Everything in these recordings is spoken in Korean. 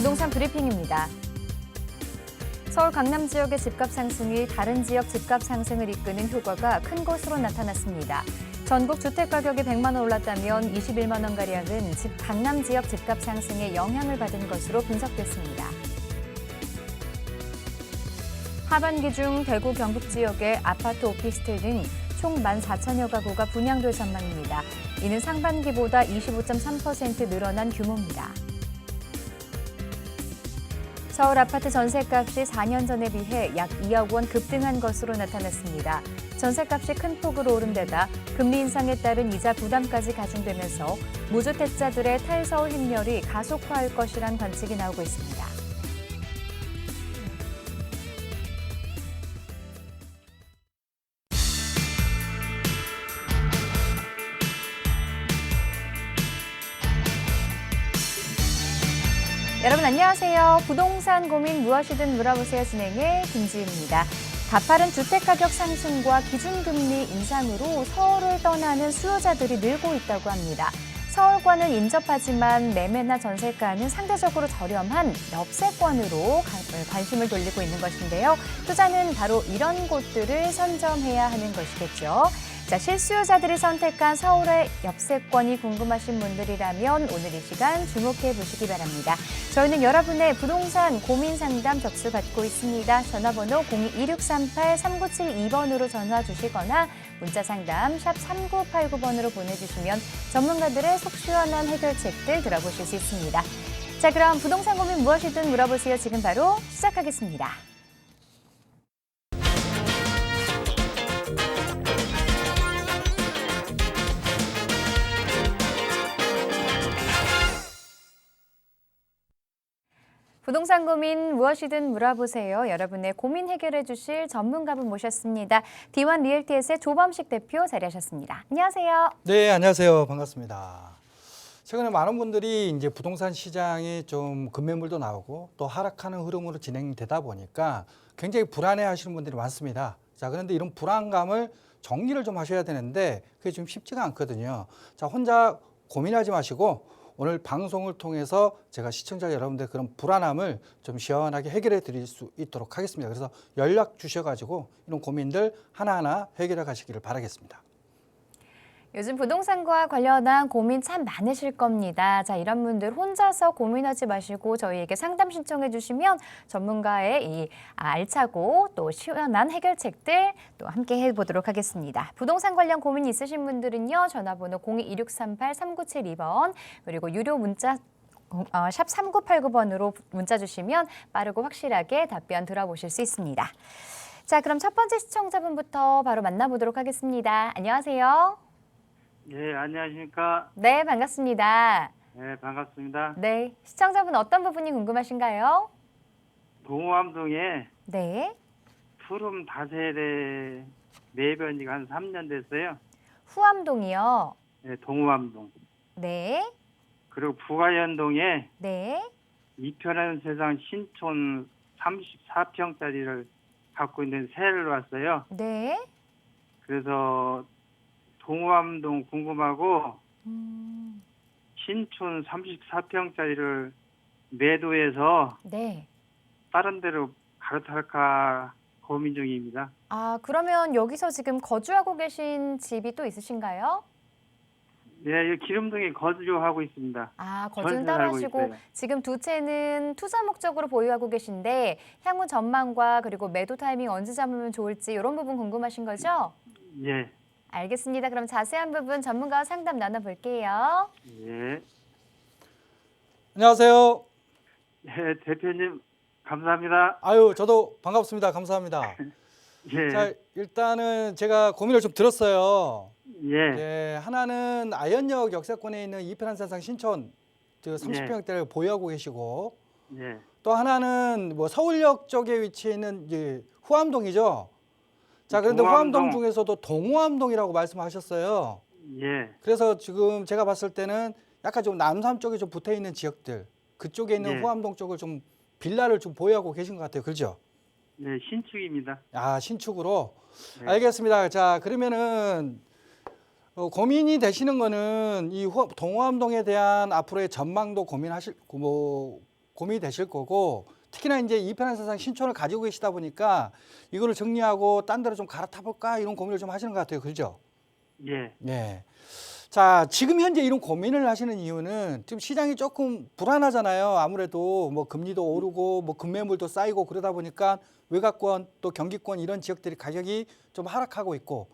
부동산 브리핑입니다. 서울 강남 지역의 집값 상승이 다른 지역 집값 상승을 이끄는 효과가 큰 것으로 나타났습니다. 전국 주택가격이 100만 원 올랐다면 21만 원가량은 강남 지역 집값 상승에 영향을 받은 것으로 분석됐습니다. 하반기 중 대구 경북 지역의 아파트 오피스텔 등 총 14,000여 가구가 분양될 전망입니다. 이는 상반기보다 25.3% 늘어난 규모입니다. 서울 아파트 전셋값이 4년 전에 비해 약 2억 원 급등한 것으로 나타났습니다. 전셋값이 큰 폭으로 오른 데다 금리 인상에 따른 이자 부담까지 가중되면서 무주택자들의 탈서울 행렬이 가속화할 것이란 관측이 나오고 있습니다. 여러분 안녕하세요. 부동산 고민 무엇이든 물어보세요 진행의 김지윤입니다. 가파른 주택가격 상승과 기준금리 인상으로 서울을 떠나는 수요자들이 늘고 있다고 합니다. 서울과는 인접하지만 매매나 전세가는 상대적으로 저렴한 옆세권으로 관심을 돌리고 있는 것인데요. 투자는 바로 이런 곳들을 선점해야 하는 것이겠죠. 자, 실수요자들이 선택한 서울의 옆세권이 궁금하신 분들이라면 오늘 이 시간 주목해 보시기 바랍니다. 저희는 여러분의 부동산 고민 상담 접수 받고 있습니다. 전화번호 02-2638-3972번으로 전화 주시거나 문자 상담 샵 3989번으로 보내주시면 전문가들의 속 시원한 해결책들 들어보실 수 있습니다. 자, 그럼 부동산 고민 무엇이든 물어보세요. 지금 바로 시작하겠습니다. 부동산 고민 무엇이든 물어보세요. 여러분의 고민 해결해 주실 전문가분 모셨습니다. D1 리얼티에스의 조범식 대표 자리하셨습니다. 안녕하세요. 네, 안녕하세요. 반갑습니다. 최근에 많은 분들이 이제 부동산 시장이 좀 급매물도 나오고 또 하락하는 흐름으로 진행되다 보니까 굉장히 불안해 하시는 분들이 많습니다. 자, 그런데 이런 불안감을 정리를 좀 하셔야 되는데 그게 좀 쉽지가 않거든요. 자, 혼자 고민하지 마시고 오늘 방송을 통해서 제가 시청자 여러분들 그런 불안함을 좀 시원하게 해결해 드릴 수 있도록 하겠습니다. 그래서 연락 주셔가지고 이런 고민들 하나하나 해결해 가시기를 바라겠습니다. 요즘 부동산과 관련한 고민 참 많으실 겁니다. 자, 이런 분들 혼자서 고민하지 마시고 저희에게 상담 신청해 주시면 전문가의 이 알차고 또 시원한 해결책들 또 함께 해보도록 하겠습니다. 부동산 관련 고민 있으신 분들은요. 전화번호 02-2638-3972번 그리고 유료 문자 샵 3989번으로 문자 주시면 빠르고 확실하게 답변 들어보실 수 있습니다. 자, 그럼 첫 번째 시청자분부터 바로 만나보도록 하겠습니다. 안녕하세요. 네, 안녕하십니까. 네, 반갑습니다. 네, 반갑습니다. 네, 시청자분 어떤 부분이 궁금하신가요? 동호암동에 네, 푸름 다세대 매입한 지가 한 3년 됐어요. 후암동이요. 네, 동호암동. 네, 그리고 부가연동에 네, 이편한 세상 신촌 34평짜리를 갖고 있는 세를 왔어요. 네. 그래서 동호암동 궁금하고 음, 신촌 34평짜리를 매도해서 네. 다른 데로 갈아탈까 고민 중입니다. 아, 그러면 여기서 지금 거주하고 계신 집이 또 있으신가요? 네, 여기 기름동에 거주하고 있습니다. 아, 거주는 전세 따로 살고 하시고 있어요. 지금 두 채는 투자 목적으로 보유하고 계신데 향후 전망과 그리고 매도 타이밍 언제 잡으면 좋을지 이런 부분 궁금하신 거죠? 예, 알겠습니다. 그럼 자세한 부분 전문가와 상담 나눠볼게요. 예. 안녕하세요. 네, 대표님 감사합니다. 아유, 저도 반갑습니다. 감사합니다. 예, 자, 일단은 제가 고민을 좀 들었어요. 예, 네, 하나는 아현역 역세권에 있는 이편한 세상 신촌 30평대를 보유하고 계시고 예, 또 하나는 뭐 서울역 쪽에 위치해 있는 이제 후암동이죠. 자, 그런데 동호암동. 후암동 중에서도 동호암동이라고 말씀하셨어요. 예, 그래서 지금 제가 봤을 때는 약간 좀 남산 쪽에 좀 붙어 있는 지역들 그쪽에 있는 예. 후암동 쪽을 좀 빌라를 좀 보유하고 계신 것 같아요. 그렇죠? 네, 신축입니다. 아, 신축으로. 네. 알겠습니다. 자, 그러면은 고민이 되시는 거는 이 동호암동에 대한 앞으로의 전망도 고민하실 뭐 고민이 되실 거고, 특히나 이제 이 편한 세상 신촌을 가지고 계시다 보니까 이거를 정리하고 딴 데로 좀 갈아타볼까 이런 고민을 좀 하시는 것 같아요. 그죠? 예. 예. 자, 지금 현재 이런 고민을 하시는 이유는 지금 시장이 조금 불안하잖아요. 아무래도 뭐 금리도 오르고 뭐 급매물도 쌓이고 그러다 보니까 외곽권 또 경기권 이런 지역들이 가격이 좀 하락하고 있고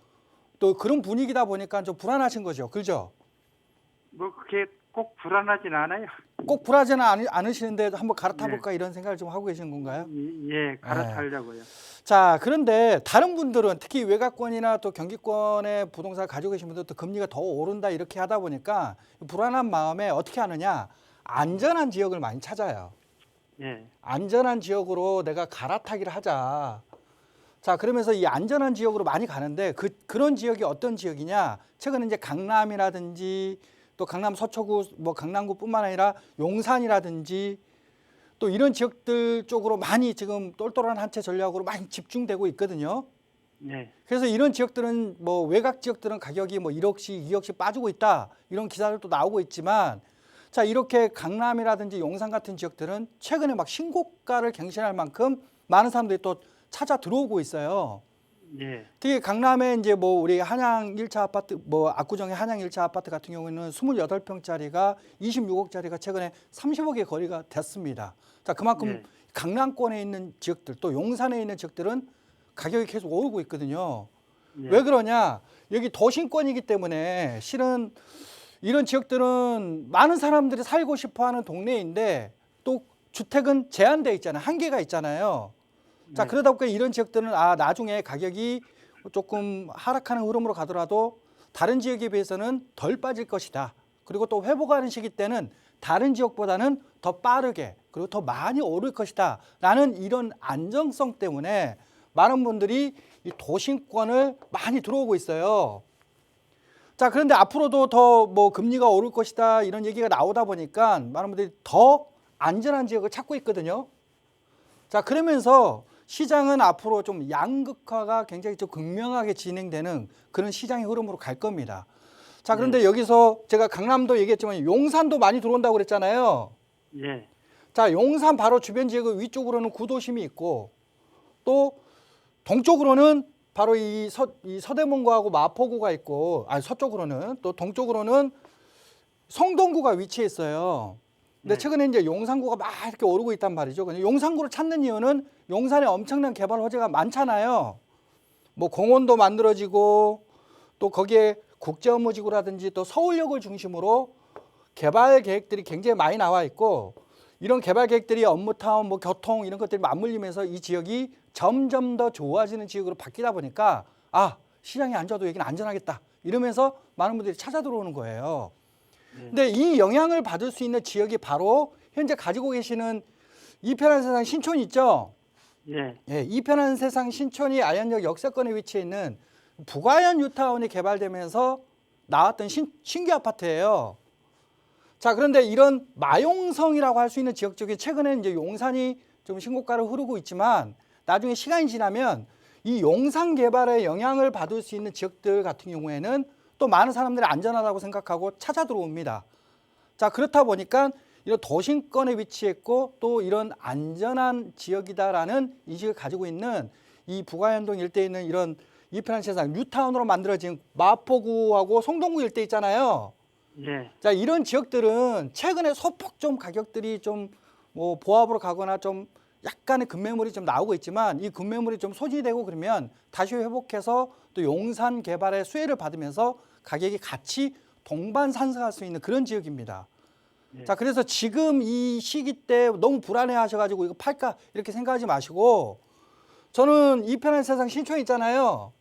또 그런 분위기다 보니까 좀 불안하신 거죠. 그죠? 뭐 그게 꼭 불안하진 않아요. 꼭 불안하지는 않으시는데 한번 갈아타볼까 이런 생각을 좀 하고 계시는 건가요? 예, 갈아타려고요. 자, 그런데 다른 분들은 특히 외곽권이나 또 경기권의 부동산을 가지고 계신 분들도 금리가 더 오른다 이렇게 하다 보니까 불안한 마음에 어떻게 하느냐? 안전한 지역을 많이 찾아요. 예. 안전한 지역으로 내가 갈아타기를 하자. 자, 그러면서 이 안전한 지역으로 많이 가는데 그런 지역이 어떤 지역이냐? 최근에 이제 강남이라든지 또 강남 서초구, 뭐 강남구뿐만 아니라 용산이라든지 또 이런 지역들 쪽으로 많이 지금 똘똘한 한 채 전략으로 많이 집중되고 있거든요. 예. 그래서 이런 지역들은 뭐 외곽 지역들은 가격이 뭐 1억씩, 2억씩 빠지고 있다. 이런 기사들도 나오고 있지만 자, 이렇게 강남이라든지 용산 같은 지역들은 최근에 막 신고가를 갱신할 만큼 많은 사람들이 또 찾아 들어오고 있어요. 예. 특히 강남에 이제 뭐 우리 한양 1차 아파트 뭐 압구정의 한양 1차 아파트 같은 경우에는 28평짜리가 26억짜리가 최근에 30억의 거래가 됐습니다. 자, 그만큼 예. 강남권에 있는 지역들 또 용산에 있는 지역들은 가격이 계속 오르고 있거든요. 예. 왜 그러냐? 여기 도심권이기 때문에 실은 이런 지역들은 많은 사람들이 살고 싶어 하는 동네인데 또 주택은 제한되어 있잖아요. 한계가 있잖아요. 자, 네. 그러다 보니까 이런 지역들은 나중에 가격이 조금 하락하는 흐름으로 가더라도 다른 지역에 비해서는 덜 빠질 것이다. 그리고 또 회복하는 시기 때는 다른 지역보다는 더 빠르게 그리고 더 많이 오를 것이다. 라는 이런 안정성 때문에 많은 분들이 이 도심권을 많이 들어오고 있어요. 자, 그런데 앞으로도 더 뭐 금리가 오를 것이다. 이런 얘기가 나오다 보니까 많은 분들이 더 안전한 지역을 찾고 있거든요. 자, 그러면서 시장은 앞으로 좀 양극화가 굉장히 좀 극명하게 진행되는 그런 시장의 흐름으로 갈 겁니다. 자, 그런데 여기서 제가 강남도 얘기했지만 용산도 많이 들어온다고 그랬잖아요. 예. 자, 용산 바로 주변 지역 위쪽으로는 구도심이 있고 또 동쪽으로는 바로 이 서대문구하고 마포구가 있고 서쪽으로는 또 동쪽으로는 성동구가 위치해 있어요. 근데 네. 최근에 이제 용산구가 막 이렇게 오르고 있단 말이죠. 근데 용산구를 찾는 이유는 용산에 엄청난 개발 호재가 많잖아요. 뭐 공원도 만들어지고 또 거기에 국제업무지구라든지 또 서울역을 중심으로 개발 계획들이 굉장히 많이 나와 있고 이런 개발 계획들이 업무타운, 뭐 교통 이런 것들이 맞물리면서 이 지역이 점점 더 좋아지는 지역으로 바뀌다 보니까 시장이 안 좋아도 여기는 안전하겠다 이러면서 많은 분들이 찾아 들어오는 거예요. 근데 이 영향을 받을 수 있는 지역이 바로 현재 가지고 계시는 이 편한 세상 신촌 있죠? 예. 예, 이 편한 세상 신촌이 아현역 역세권에 위치해 있는 북아현 뉴타운이 개발되면서 나왔던 신규 아파트예요. 자, 그런데 이런 마용성이라고 할 수 있는 지역 쪽에 최근에 이제 용산이 좀 신고가를 흐르고 있지만 나중에 시간이 지나면 이 용산 개발에 영향을 받을 수 있는 지역들 같은 경우에는 또 많은 사람들이 안전하다고 생각하고 찾아 들어옵니다. 자, 그렇다 보니까 이런 도심권에 위치했고 또 이런 안전한 지역이다라는 인식을 가지고 있는 이 북아현동 일대에 있는 이런 이편한 세상 뉴타운으로 만들어진 마포구하고 성동구 일대 있잖아요. 예. 자, 이런 지역들은 최근에 소폭 좀 가격들이 좀 뭐 보합으로 가거나 좀 약간의 급매물이 좀 나오고 있지만 이 급매물이 좀 소진이 되고 그러면 다시 회복해서 또 용산 개발의 수혜를 받으면서 가격이 같이 동반 상승할 수 있는 그런 지역입니다. 네. 자, 그래서 지금 이 시기 때 너무 불안해 하셔가지고 이거 팔까 이렇게 생각하지 마시고 저는 이 편한 세상 신촌 있잖아요.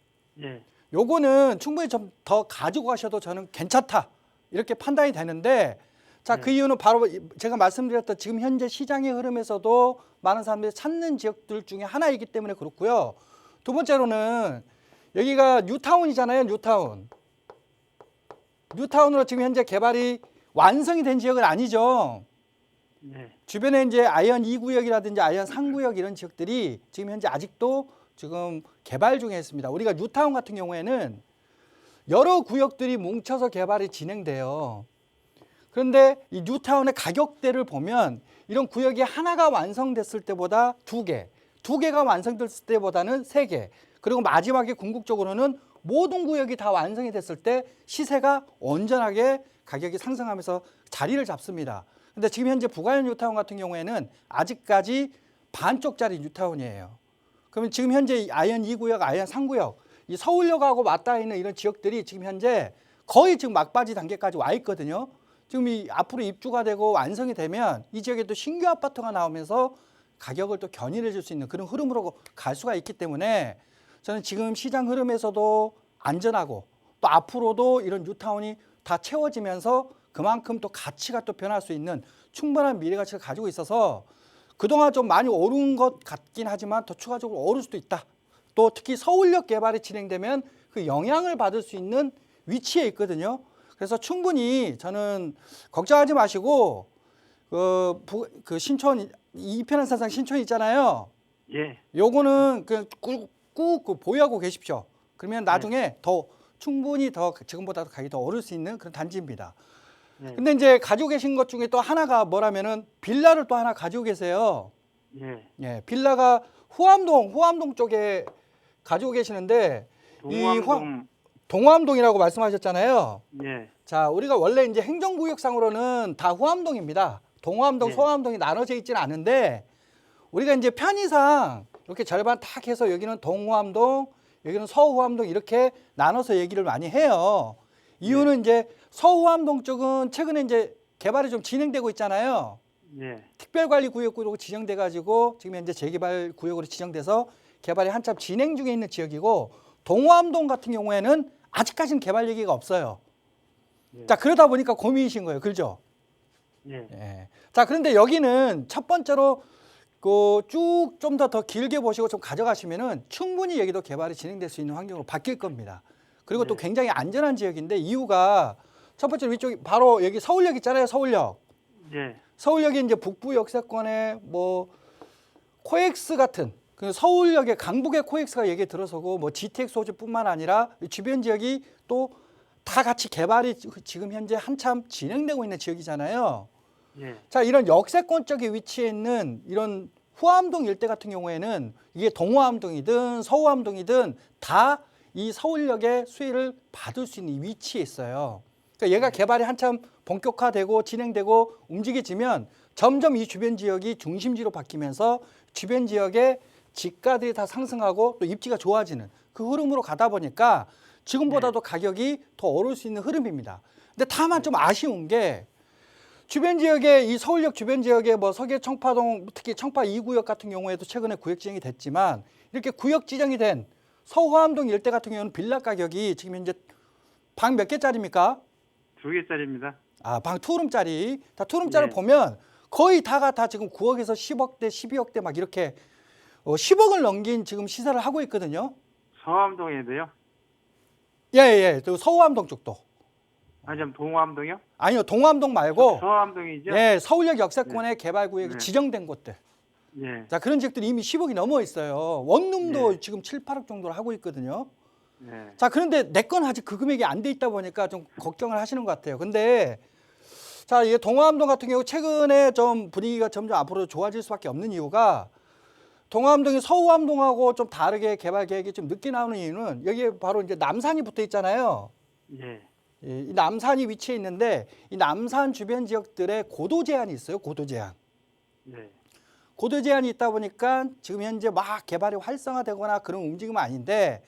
예. 요거는 충분히 좀 더 가지고 가셔도 저는 괜찮다 이렇게 판단이 되는데 자, 그 이유는 바로 제가 말씀드렸던 지금 현재 시장의 흐름에서도 많은 사람들이 찾는 지역들 중에 하나이기 때문에 그렇고요. 두 번째로는 여기가 뉴타운이잖아요. 뉴타운으로 지금 현재 개발이 완성이 된 지역은 아니죠. 네. 주변에 이제 아이언 2구역이라든지 아이언 3구역 이런 지역들이 지금 현재 아직도 지금 개발 중에 있습니다. 우리가 뉴타운 같은 경우에는 여러 구역들이 뭉쳐서 개발이 진행돼요. 그런데 이 뉴타운의 가격대를 보면 이런 구역이 하나가 완성됐을 때보다 두 개가 완성됐을 때보다는 세 개, 그리고 마지막에 궁극적으로는 모든 구역이 다 완성이 됐을 때 시세가 온전하게 가격이 상승하면서 자리를 잡습니다. 근데 지금 현재 부가현 뉴타운 같은 경우에는 아직까지 반쪽짜리 뉴타운이에요. 그러면 지금 현재 아현 2구역, 아현 3구역, 이 서울역하고 맞닿아 있는 이런 지역들이 지금 현재 거의 지금 막바지 단계까지 와 있거든요. 지금 이 앞으로 입주가 되고 완성이 되면 이 지역에 또 신규 아파트가 나오면서 가격을 또 견인해 줄 수 있는 그런 흐름으로 갈 수가 있기 때문에 저는 지금 시장 흐름에서도 안전하고 또 앞으로도 이런 뉴타운이 다 채워지면서 그만큼 또 가치가 또 변할 수 있는 충분한 미래 가치를 가지고 있어서 그동안 좀 많이 오른 것 같긴 하지만 더 추가적으로 오를 수도 있다. 또 특히 서울역 개발이 진행되면 그 영향을 받을 수 있는 위치에 있거든요. 그래서 충분히 저는 걱정하지 마시고 그 신촌 이편한산상 신촌 있잖아요. 예. 요거는 그냥 꾹 보유하고 계십시오. 그러면 나중에 더 충분히 더 지금보다 가격이 더 오를 수 있는 그런 단지입니다. 네. 근데 이제 가지고 계신 것 중에 또 하나가 뭐라면은 빌라를 또 하나 가지고 계세요. 예. 예, 빌라가 후암동 쪽에 가지고 계시는데 동암동. 동암동이라고 말씀하셨잖아요. 예. 자, 우리가 원래 이제 행정구역상으로는 다 후암동입니다. 동암동, 예. 소암동이 나눠져 있지는 않은데 우리가 이제 편의상 이렇게 절반 딱 해서 여기는 동후암동, 여기는 서후암동 이렇게 나눠서 얘기를 많이 해요. 이유는 이제 서후암동 쪽은 최근에 이제 개발이 좀 진행되고 있잖아요. 예. 특별관리구역으로 지정돼 가지고 지금 현재 재개발 구역으로 지정돼서 개발이 한참 진행 중에 있는 지역이고 동호암동 같은 경우에는 아직까지는 개발 얘기가 없어요. 예. 자, 그러다 보니까 고민이신 거예요. 그렇죠? 예. 예. 자, 그런데 여기는 첫 번째로 그 쭉 좀 더 길게 보시고 좀 가져가시면은 충분히 여기도 개발이 진행될 수 있는 환경으로 바뀔 겁니다. 그리고 또 네. 굉장히 안전한 지역인데 이유가 첫 번째로 위쪽이 바로 여기 서울역 있잖아요. 서울역. 예. 서울역이 이제 북부 역세권에 뭐 코엑스 같은 그 서울역의 강북의 코엑스가 얘기에 들어서고 뭐 GTX 소재뿐만 아니라 주변 지역이 또 다 같이 개발이 지금 현재 한참 진행되고 있는 지역이잖아요. 예. 자, 이런 역세권 쪽에 위치해 있는 이런 후암동 일대 같은 경우에는 이게 동호암동이든 서호암동이든 다 이 서울역의 수혜를 받을 수 있는 위치에 있어요. 그러니까 얘가 개발이 한참 본격화되고 진행되고 움직여지면 점점 이 주변 지역이 중심지로 바뀌면서 주변 지역의 집가들이 다 상승하고 또 입지가 좋아지는 그 흐름으로 가다 보니까 지금보다도 가격이 더 오를 수 있는 흐름입니다. 근데 다만 좀 아쉬운 게 주변 지역에 이 서울역 주변 지역에 뭐 서계 청파동 특히 청파 2구역 같은 경우에도 최근에 구역 지정이 됐지만 이렇게 구역 지정이 된 서호암동 일대 같은 경우는 빌라 가격이 지금 현재 방 몇 개짜리입니까? 2개짜리입니다. 아, 방 투룸짜리. 다 투룸짜리 네. 보면 거의 다가 다 지금 9억에서 10억대, 12억대 막 이렇게 10억을 넘긴 지금 시세를 하고 있거든요. 서암동에도요? 예, 예. 또 서호암동 쪽도. 아니면 동암동이요? 아니요, 동암동 말고 서암동이죠? 예, 서울역 역세권의 개발 구역이 네. 지정된 곳들. 예. 자, 그런 지역들이 이미 10억이 넘어 있어요. 원룸도 네. 지금 7, 8억 정도로 하고 있거든요. 네. 자, 그런데 내 건 아직 그 금액이 안 돼 있다 보니까 좀 걱정을 하시는 것 같아요. 근데 자, 이 동호암동 같은 경우 최근에 좀 분위기가 점점 앞으로 좋아질 수밖에 없는 이유가 동호암동이 서호암동하고 좀 다르게 개발 계획이 좀 늦게 나오는 이유는 여기에 바로 이제 남산이 붙어 있잖아요. 예. 이 남산이 위치해 있는데 이 남산 주변 지역들의 고도 제한이 있어요. 고도 제한. 네. 고도 제한이 있다 보니까 지금 현재 막 개발이 활성화되거나 그런 움직임은 아닌데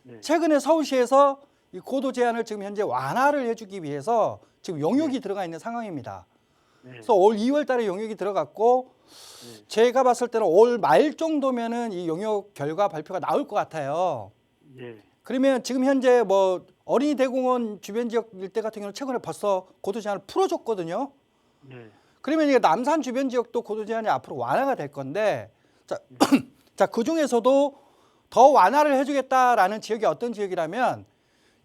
네. 최근에 서울시에서 이 고도 제한을 지금 현재 완화를 해주기 위해서 지금 용역이 들어가 있는 상황입니다. 네. 그래서 올 2월 달에 용역이 들어갔고 제가 봤을 때는 올 말 정도면은 이 용역 결과 발표가 나올 것 같아요. 예. 그러면 지금 현재 뭐 어린이 대공원 주변 지역 일대 같은 경우는 최근에 벌써 고도 제한을 풀어줬거든요. 예. 그러면 이게 남산 주변 지역도 고도 제한이 앞으로 완화가 될 건데 자, 자, 그 중에서도 더 완화를 해주겠다라는 지역이 어떤 지역이라면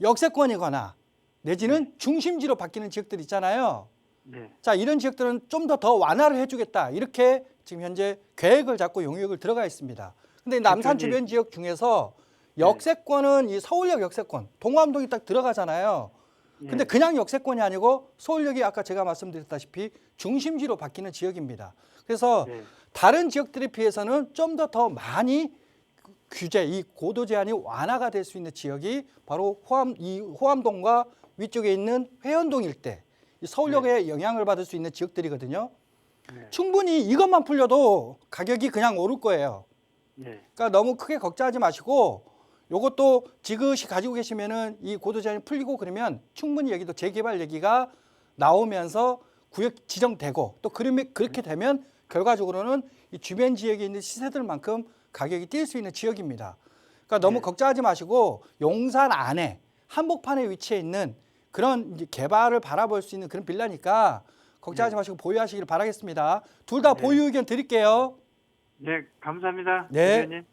역세권이거나 내지는 중심지로 바뀌는 지역들 있잖아요. 네. 자, 이런 지역들은 좀 더 완화를 해주겠다 이렇게 지금 현재 계획을 잡고 용역을 들어가 있습니다. 근데 남산 주변 지역 중에서 역세권은 이 서울역 역세권 동호암동이 딱 들어가잖아요. 근데 예. 그냥 역세권이 아니고 서울역이 아까 제가 말씀드렸다시피 중심지로 바뀌는 지역입니다. 그래서 네. 다른 지역들에 비해서는 좀 더 많이 규제, 이 고도 제한이 완화가 될 수 있는 지역이 바로 호암동과 위쪽에 있는 회원동 일대, 이 서울역에 영향을 받을 수 있는 지역들이거든요. 네. 충분히 이것만 풀려도 가격이 그냥 오를 거예요. 예. 그러니까 너무 크게 걱정하지 마시고 요것도 지그시 가지고 계시면은 이 고도 제한이 풀리고 그러면 충분히 여기도 재개발 얘기가 나오면서 구역 지정되고 또 그렇게 되면 결과적으로는 이 주변 지역에 있는 시세들만큼 가격이 뛸 수 있는 지역입니다. 그러니까 너무 네. 걱정하지 마시고 용산 안에 한복판에 위치해 있는 그런 이제 개발을 바라볼 수 있는 그런 빌라니까 걱정하지 네. 마시고 보유하시길 바라겠습니다. 둘 다 네. 보유 의견 드릴게요. 네, 감사합니다. 네. 대표님.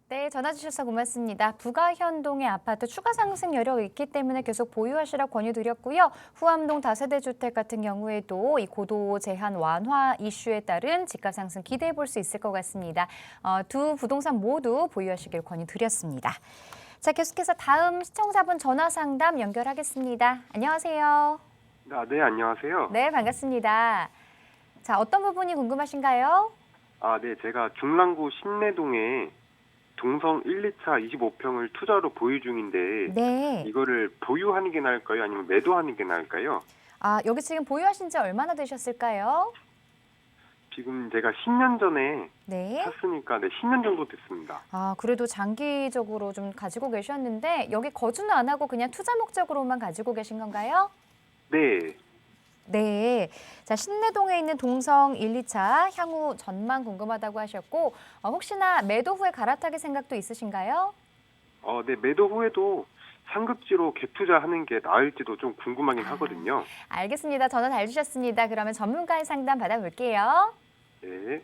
네, 전화 주셔서 고맙습니다. 부가현동의 아파트 추가 상승 여력 있기 때문에 계속 보유하시라 권유드렸고요. 후암동 다세대 주택 같은 경우에도 이 고도 제한 완화 이슈에 따른 집값 상승 기대해 볼 수 있을 것 같습니다. 두 부동산 모두 보유하시길 권유드렸습니다. 자, 계속해서 다음 시청자분 전화 상담 연결하겠습니다. 안녕하세요. 네, 안녕하세요. 네, 반갑습니다. 자, 어떤 부분이 궁금하신가요? 네, 제가 중랑구 신내동에 동성 1, 2차 25평을 투자로 보유 중인데 네. 이거를 보유하는 게 나을까요? 아니면 매도하는 게 나을까요? 여기 지금 보유하신 지 얼마나 되셨을까요? 지금 제가 10년 전에 네. 샀으니까 10년 정도 됐습니다. 그래도 장기적으로 좀 가지고 계셨는데 여기 거주는 안 하고 그냥 투자 목적으로만 가지고 계신 건가요? 네. 네. 자, 신내동에 있는 동성 1, 2차 향후 전망 궁금하다고 하셨고 혹시나 매도 후에 갈아타기 생각도 있으신가요? 네, 매도 후에도 상급지로 갭투자하는 게 나을지도 좀 궁금하긴 하거든요. 알겠습니다. 전화 잘 주셨습니다. 그러면 전문가의 상담 받아볼게요. 네.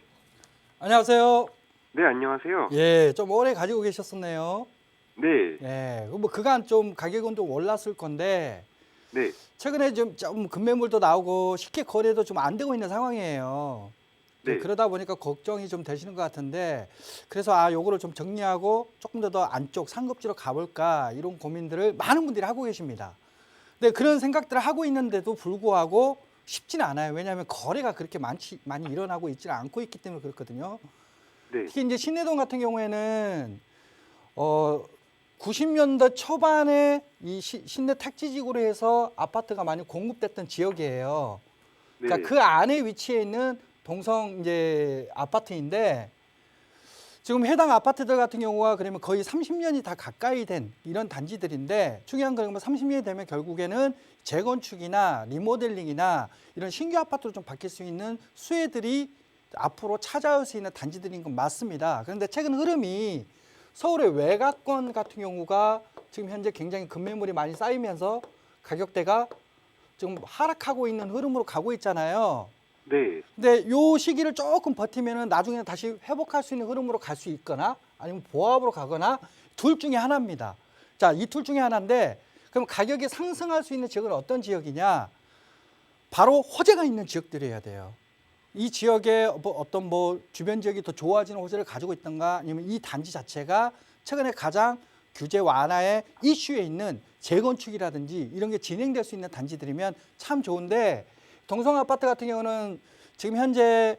안녕하세요. 네, 안녕하세요. 예, 좀 오래 가지고 계셨었네요. 네. 예, 뭐 그간 좀 가격은 좀 올랐을 건데 네. 최근에 좀 급매물도 나오고 쉽게 거래도 좀 안 되고 있는 상황이에요. 네. 그러다 보니까 걱정이 좀 되시는 것 같은데 그래서 요거를 좀 정리하고 조금 더 안쪽 상급지로 가볼까 이런 고민들을 많은 분들이 하고 계십니다. 근데 그런 생각들을 하고 있는데도 불구하고 쉽지는 않아요. 왜냐하면 거래가 그렇게 많이 일어나고 있지는 않고 있기 때문에 그렇거든요. 네. 특히 이제 신내동 같은 경우에는 90년대 초반에 이 신내 택지지구로 해서 아파트가 많이 공급됐던 지역이에요. 네. 그러니까 그 안에 위치해 있는 동성 이제 아파트인데 지금 해당 아파트들 같은 경우가 그러면 거의 30년이 다 가까이 된 이런 단지들인데 중요한 건 30년이 되면 결국에는 재건축이나 리모델링이나 이런 신규 아파트로 좀 바뀔 수 있는 수혜들이 앞으로 찾아올 수 있는 단지들인 건 맞습니다. 그런데 최근 흐름이 서울의 외곽권 같은 경우가 지금 현재 굉장히 급매물이 많이 쌓이면서 가격대가 지금 하락하고 있는 흐름으로 가고 있잖아요. 네. 근데 요 시기를 조금 버티면은 나중에 다시 회복할 수 있는 흐름으로 갈 수 있거나 아니면 보합으로 가거나 둘 중에 하나입니다. 자, 이 둘 중에 하나인데 그럼 가격이 상승할 수 있는 지역은 어떤 지역이냐? 바로 호재가 있는 지역들이어야 돼요. 이 지역에 어떤 주변 지역이 더 좋아지는 호재를 가지고 있던가 아니면 이 단지 자체가 최근에 가장 규제 완화의 이슈에 있는 재건축이라든지 이런 게 진행될 수 있는 단지들이면 참 좋은데 동성 아파트 같은 경우는 지금 현재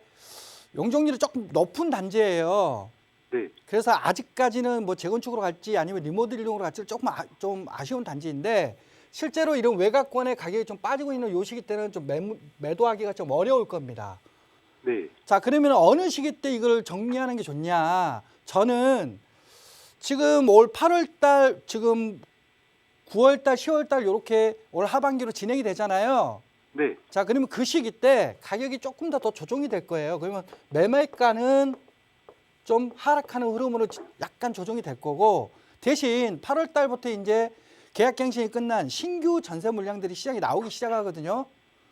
용적률이 조금 높은 단지예요. 네. 그래서 아직까지는 뭐 재건축으로 갈지 아니면 리모델링으로 갈지 조금 좀 아쉬운 단지인데 실제로 이런 외곽권의 가격이 좀 빠지고 있는 요 시기 때는 좀 매도하기가 좀 어려울 겁니다. 네. 자, 그러면 어느 시기 때 이걸 정리하는 게 좋냐? 저는 지금 올 8월 달, 지금 9월 달, 10월 달 이렇게 올 하반기로 진행이 되잖아요. 네. 자, 그러면 그 시기 때 가격이 조금 더 조정이 될 거예요. 그러면 매매가는 좀 하락하는 흐름으로 약간 조정이 될 거고 대신 8월 달부터 이제 계약갱신이 끝난 신규 전세 물량들이 시장에 나오기 시작하거든요.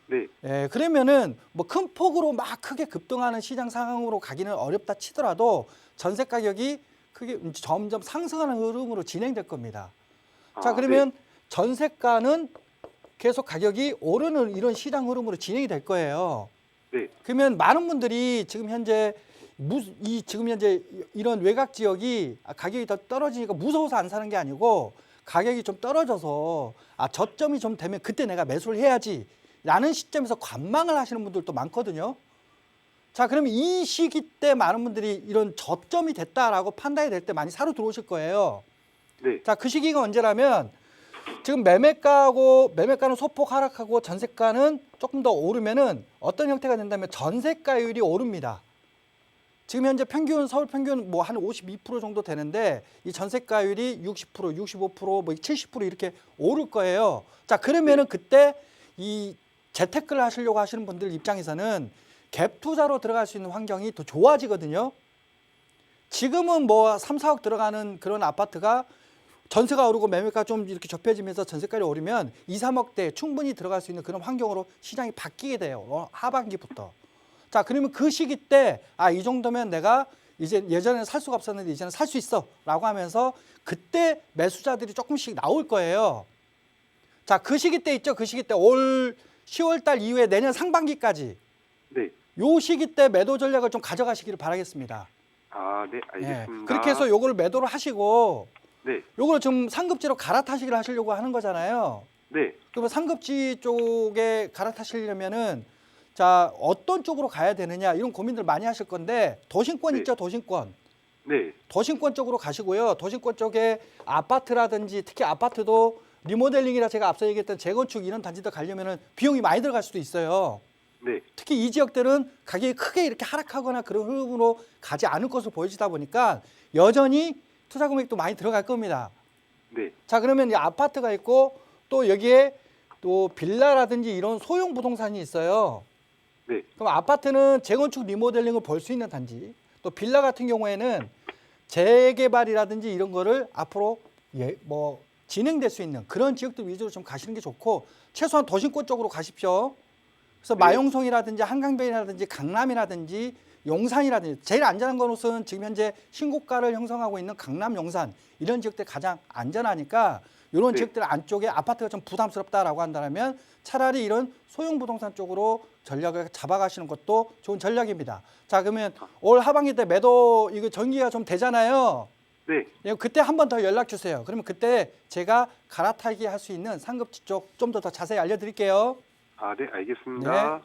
네. 예, 그러면은 뭐 큰 폭으로 막 크게 급등하는 시장 상황으로 가기는 어렵다 치더라도 전세 가격이 크게 점점 상승하는 흐름으로 진행될 겁니다. 자, 그러면 전세가는 계속 가격이 오르는 이런 시장 흐름으로 진행이 될 거예요. 네. 그러면 많은 분들이 지금 현재 지금 현재 이런 외곽 지역이 가격이 더 떨어지니까 무서워서 안 사는 게 아니고 가격이 좀 떨어져서 저점이 좀 되면 그때 내가 매수를 해야지 라는 시점에서 관망을 하시는 분들도 많거든요. 자, 그러면 이 시기 때 많은 분들이 이런 저점이 됐다라고 판단이 될 때 많이 사러 들어오실 거예요. 네. 자, 그 시기가 언제라면 지금 매매가는 소폭 하락하고 전세가는 조금 더 오르면은 어떤 형태가 된다면 전세가율이 오릅니다. 지금 현재 평균 서울 평균 뭐 한 52% 정도 되는데 이 전세가율이 60%, 65%, 뭐 70% 이렇게 오를 거예요. 자, 그러면은 그때 이 재테크를 하시려고 하시는 분들 입장에서는 갭 투자로 들어갈 수 있는 환경이 더 좋아지거든요. 지금은 뭐 3, 4억 들어가는 그런 아파트가 전세가 오르고 매매가 좀 이렇게 좁혀지면서 전세가율이 오르면 2, 3억대 충분히 들어갈 수 있는 그런 환경으로 시장이 바뀌게 돼요. 하반기부터. 자, 그러면 그 시기 때 이 정도면 내가 이제 예전에는 살 수가 없었는데 이제는 살 수 있어 라고 하면서 그때 매수자들이 조금씩 나올 거예요. 자, 그 시기 때 있죠. 그 시기 때 올 10월 달 이후에 내년 상반기까지 네. 요 시기 때 매도 전략을 좀 가져가시기를 바라겠습니다. 네, 알겠습니다. 그렇게 해서 요거를 매도를 하시고 네. 요거를 좀 상급지로 갈아타시기를 하시려고 하는 거잖아요. 네. 그러면 상급지 쪽에 갈아타시려면은 자, 어떤 쪽으로 가야 되느냐 이런 고민들 많이 하실 건데 도심권 네. 있죠, 도심권. 네. 도심권 쪽으로 가시고요. 도심권 쪽에 아파트라든지 특히 아파트도 리모델링이라 제가 앞서 얘기했던 재건축 이런 단지들 가려면은 비용이 많이 들어갈 수도 있어요. 네. 특히 이 지역들은 가격이 크게 이렇게 하락하거나 그런 흐름으로 가지 않을 것으로 보여지다 보니까 여전히 투자 금액도 많이 들어갈 겁니다. 네. 자, 그러면 이 아파트가 있고 또 여기에 또 빌라라든지 이런 소형 부동산이 있어요. 네. 그럼 아파트는 재건축 리모델링을 볼 수 있는 단지, 또 빌라 같은 경우에는 재개발이라든지 이런 거를 앞으로 뭐 진행될 수 있는 그런 지역들 위주로 좀 가시는 게 좋고 최소한 도심권 쪽으로 가십시오. 그래서 네. 마용성이라든지 한강변이라든지 강남이라든지 용산이라든지 제일 안전한 곳은 지금 현재 신고가를 형성하고 있는 강남, 용산 이런 지역들 가장 안전하니까 이런 네. 지역들 안쪽에 아파트가 좀 부담스럽다라고 한다면 차라리 이런 소형 부동산 쪽으로 전략을 잡아가시는 것도 좋은 전략입니다. 자, 그러면 올 하반기 때 매도 이거 전기가 좀 되잖아요. 네. 그때 한 번 더 연락 주세요. 그러면 그때 제가 갈아타기 할 수 있는 상급지 쪽 좀 더 자세히 알려드릴게요. 네, 알겠습니다.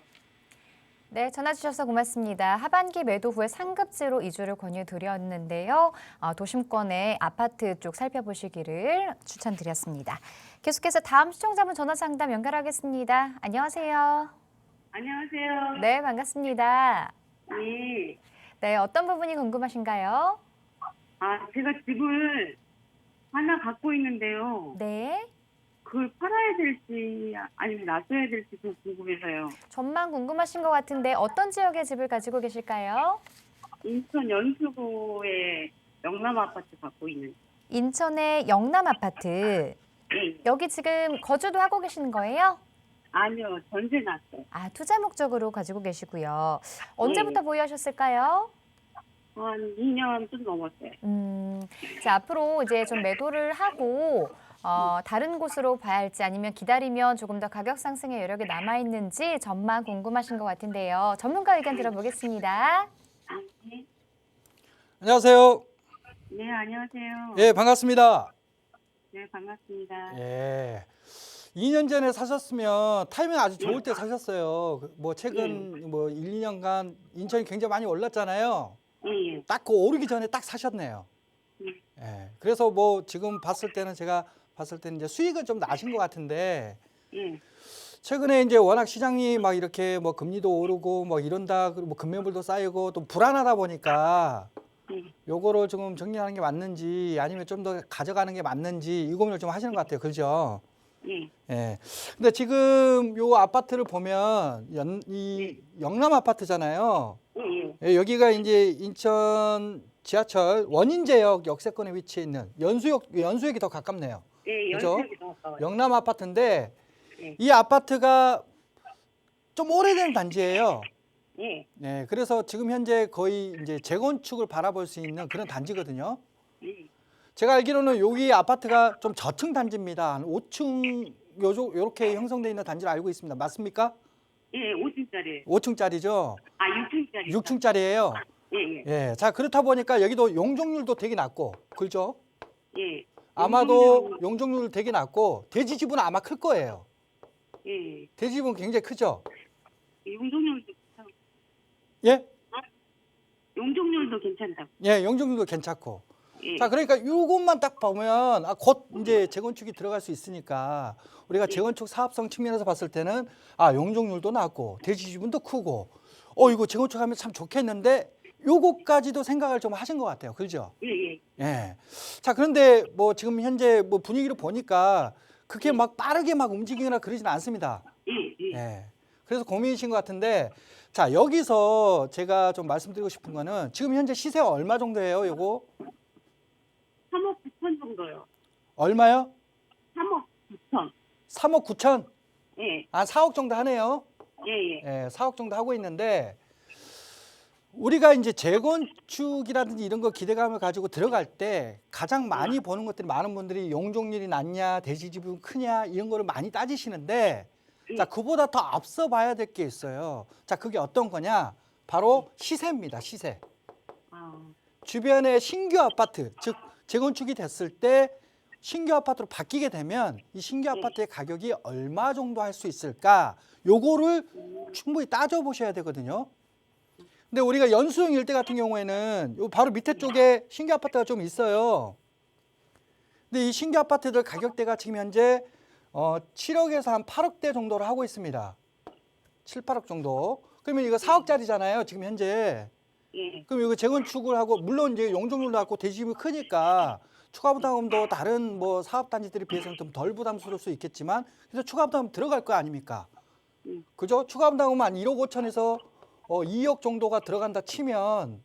네, 전화 주셔서 고맙습니다. 하반기 매도 후에 상급지로 이주를 권유드렸는데요. 도심권의 아파트 쪽 살펴보시기를 추천드렸습니다. 계속해서 다음 시청자분 전화 상담 연결하겠습니다. 안녕하세요. 안녕하세요. 네, 반갑습니다. 네. 네, 어떤 부분이 궁금하신가요? 제가 집을 하나 갖고 있는데요. 네, 그걸 팔아야 될지 아니면 놔둬야 될지 좀 궁금해서요. 전망 궁금하신 것 같은데 어떤 지역의 집을 가지고 계실까요? 인천 연수구에 영남 아파트 갖고 있는. 인천의 영남 아파트. 네. 여기 지금 거주도 하고 계시는 거예요? 아니요, 전세 났어요. 투자 목적으로 가지고 계시고요. 언제부터 보유하셨을까요? 한 2년 좀 넘었어요. 자, 앞으로 이제 좀 매도를 하고 다른 곳으로 봐야 할지 아니면 기다리면 조금 더 가격 상승의 여력이 남아있는지 전망 궁금하신 것 같은데요. 전문가 의견 들어보겠습니다. 네. 안녕하세요. 네, 안녕하세요. 예, 반갑습니다. 네, 반갑습니다. 예. 2년 전에 사셨으면 타이밍 아주 좋을 때 사셨어요. 뭐 최근 뭐 1, 2년간 인천이 굉장히 많이 올랐잖아요. 예. 딱 그 오르기 전에 딱 사셨네요. 예. 그래서 뭐 지금 제가 봤을 때는 이제 수익은 좀 나신 것 같은데 예. 최근에 이제 워낙 시장이 막 이렇게 뭐 금리도 오르고 뭐 이런다 그리고 뭐 금매물도 쌓이고 또 불안하다 보니까 요거를 지금 정리하는 게 맞는지 아니면 좀 더 가져가는 게 맞는지 이 고민을 좀 하시는 것 같아요. 그렇죠? 예. 예. 근데 지금 요 아파트를 보면 영남 아파트잖아요. 예. 예, 여기가 이제 인천 지하철 원인제역 역세권에 위치해 있는 연수역이 더 가깝네요. 예, 그죠? 연수역이 더 가까워요. 영남 아파트인데 네. 이 아파트가 좀 오래된 단지예요. 예. 네, 그래서 지금 현재 거의 이제 재건축을 바라볼 수 있는 그런 단지거든요. 예. 제가 알기로는 여기 아파트가 좀 저층 단지입니다. 한 5층 요렇게 형성되어 있는 단지를 알고 있습니다. 맞습니까? 예, 5층짜리. 5층짜리죠. 6층짜리. 6층짜리예요. 예, 예. 예. 자, 그렇다 보니까 여기도 용적률도 되게 낮고. 그렇죠? 예. 아마도 용적률 되게 낮고 대지 지분은 아마 클 거예요. 예. 대지 지분 굉장히 크죠? 용적률도 괜찮. 예? 용적률도 괜찮다고. 예, 용적률도 괜찮고. 예. 자, 그러니까 이것만 딱 보면 곧 이제 재건축이 들어갈 수 있으니까 우리가 재건축 사업성 측면에서 봤을 때는 용적률도 낮고 대지 지분도 크고 이거 재건축하면 참 좋겠는데 요거까지도 생각을 좀 하신 것 같아요. 그렇죠? 예. 예. 자, 그런데 뭐 지금 현재 뭐 분위기를 보니까 그렇게 막 빠르게 막 움직이거나 그러지는 않습니다. 예. 예. 그래서 고민이신 것 같은데, 자, 여기서 제가 좀 말씀드리고 싶은 거는 지금 현재 시세가 얼마 정도예요, 요거? 3억 9천 정도요. 얼마요? 3억 9천. 3억 9천? 예. 4억 정도 하네요. 예. 예, 4억 정도 하고 있는데, 우리가 이제 재건축이라든지 이런 거 기대감을 가지고 들어갈 때 가장 많이 보는 것들이 많은 분들이 용적률이 낮냐, 대지 지분 크냐, 이런 거를 많이 따지시는데, 자, 그보다 더 앞서 봐야 될 게 있어요. 자, 그게 어떤 거냐? 바로 시세입니다, 시세. 주변에 신규 아파트, 즉 재건축이 됐을 때 신규 아파트로 바뀌게 되면 이 신규 아파트의 가격이 얼마 정도 할 수 있을까? 요거를 충분히 따져보셔야 되거든요. 근데 우리가 연수용 일대 같은 경우에는 요 바로 밑에 쪽에 신규 아파트가 좀 있어요. 근데 이 신규 아파트들 가격대가 지금 현재 7억에서 한 8억대 정도를 하고 있습니다. 7, 8억 정도. 그러면 이거 4억짜리잖아요, 지금 현재. 예. 그럼 이거 재건축을 하고 물론 이제 용적률도 낮고 대지집이 크니까 추가 부담도 다른 뭐 사업 단지들에 비해서는 좀 덜 부담스러울 수 있겠지만 그래서 추가 부담 들어갈 거 아닙니까? 그죠? 추가 부담은 한 1억 5천에서 2억 정도가 들어간다 치면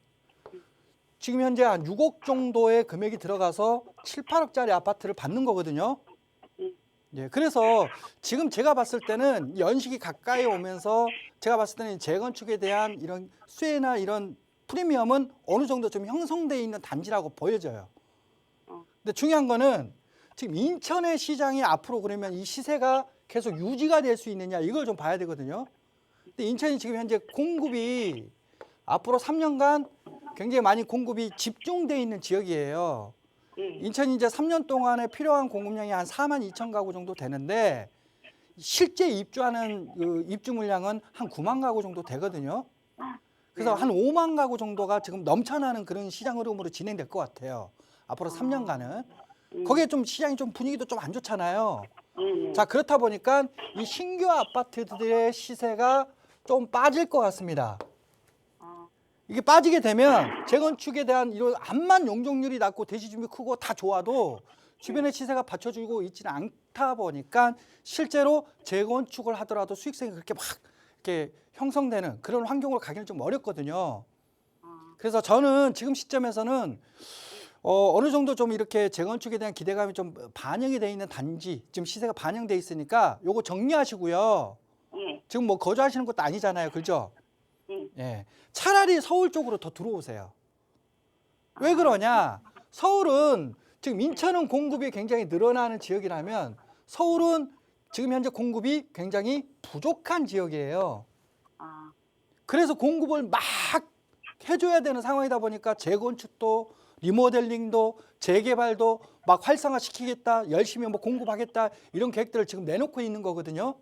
지금 현재 한 6억 정도의 금액이 들어가서 7, 8억짜리 아파트를 받는 거거든요. 예, 그래서 지금 제가 봤을 때는 연식이 가까이 오면서 제가 봤을 때는 재건축에 대한 이런 수혜나 이런 프리미엄은 어느 정도 좀 형성되어 있는 단지라고 보여져요. 근데 중요한 거는 지금 인천의 시장이 앞으로 그러면 이 시세가 계속 유지가 될 수 있느냐 이걸 좀 봐야 되거든요. 근데 인천이 지금 현재 공급이 앞으로 3년간 굉장히 많이 공급이 집중되어 있는 지역이에요. 인천이 이제 3년 동안에 필요한 공급량이 한 4만 2천 가구 정도 되는데 실제 입주하는 그 입주 물량은 한 9만 가구 정도 되거든요. 그래서 한 5만 가구 정도가 지금 넘쳐나는 그런 시장 흐름으로 진행될 것 같아요. 앞으로 3년간은. 거기에 좀 시장이 좀 분위기도 좀 안 좋잖아요. 자, 그렇다 보니까 이 신규 아파트들의 시세가 좀 빠질 것 같습니다. 이게 빠지게 되면 재건축에 대한 이런 암만 용적률이 낮고 대지 지분이 크고 다 좋아도 주변의 시세가 받쳐주고 있지는 않다 보니까 실제로 재건축을 하더라도 수익성이 그렇게 막 이렇게 형성되는 그런 환경으로 가기는 좀 어렵거든요. 그래서 저는 지금 시점에서는 어느 정도 좀 이렇게 재건축에 대한 기대감이 좀 반영이 돼 있는 단지 지금 시세가 반영돼 있으니까 요거 정리하시고요. 지금 뭐 거주하시는 것도 아니잖아요, 그죠? 예, 차라리 서울 쪽으로 더 들어오세요. 왜 그러냐? 서울은 지금 인천은 공급이 굉장히 늘어나는 지역이라면 서울은 지금 현재 공급이 굉장히 부족한 지역이에요. 그래서 공급을 막 해줘야 되는 상황이다 보니까 재건축도 리모델링도 재개발도 막 활성화시키겠다, 열심히 뭐 공급하겠다 이런 계획들을 지금 내놓고 있는 거거든요.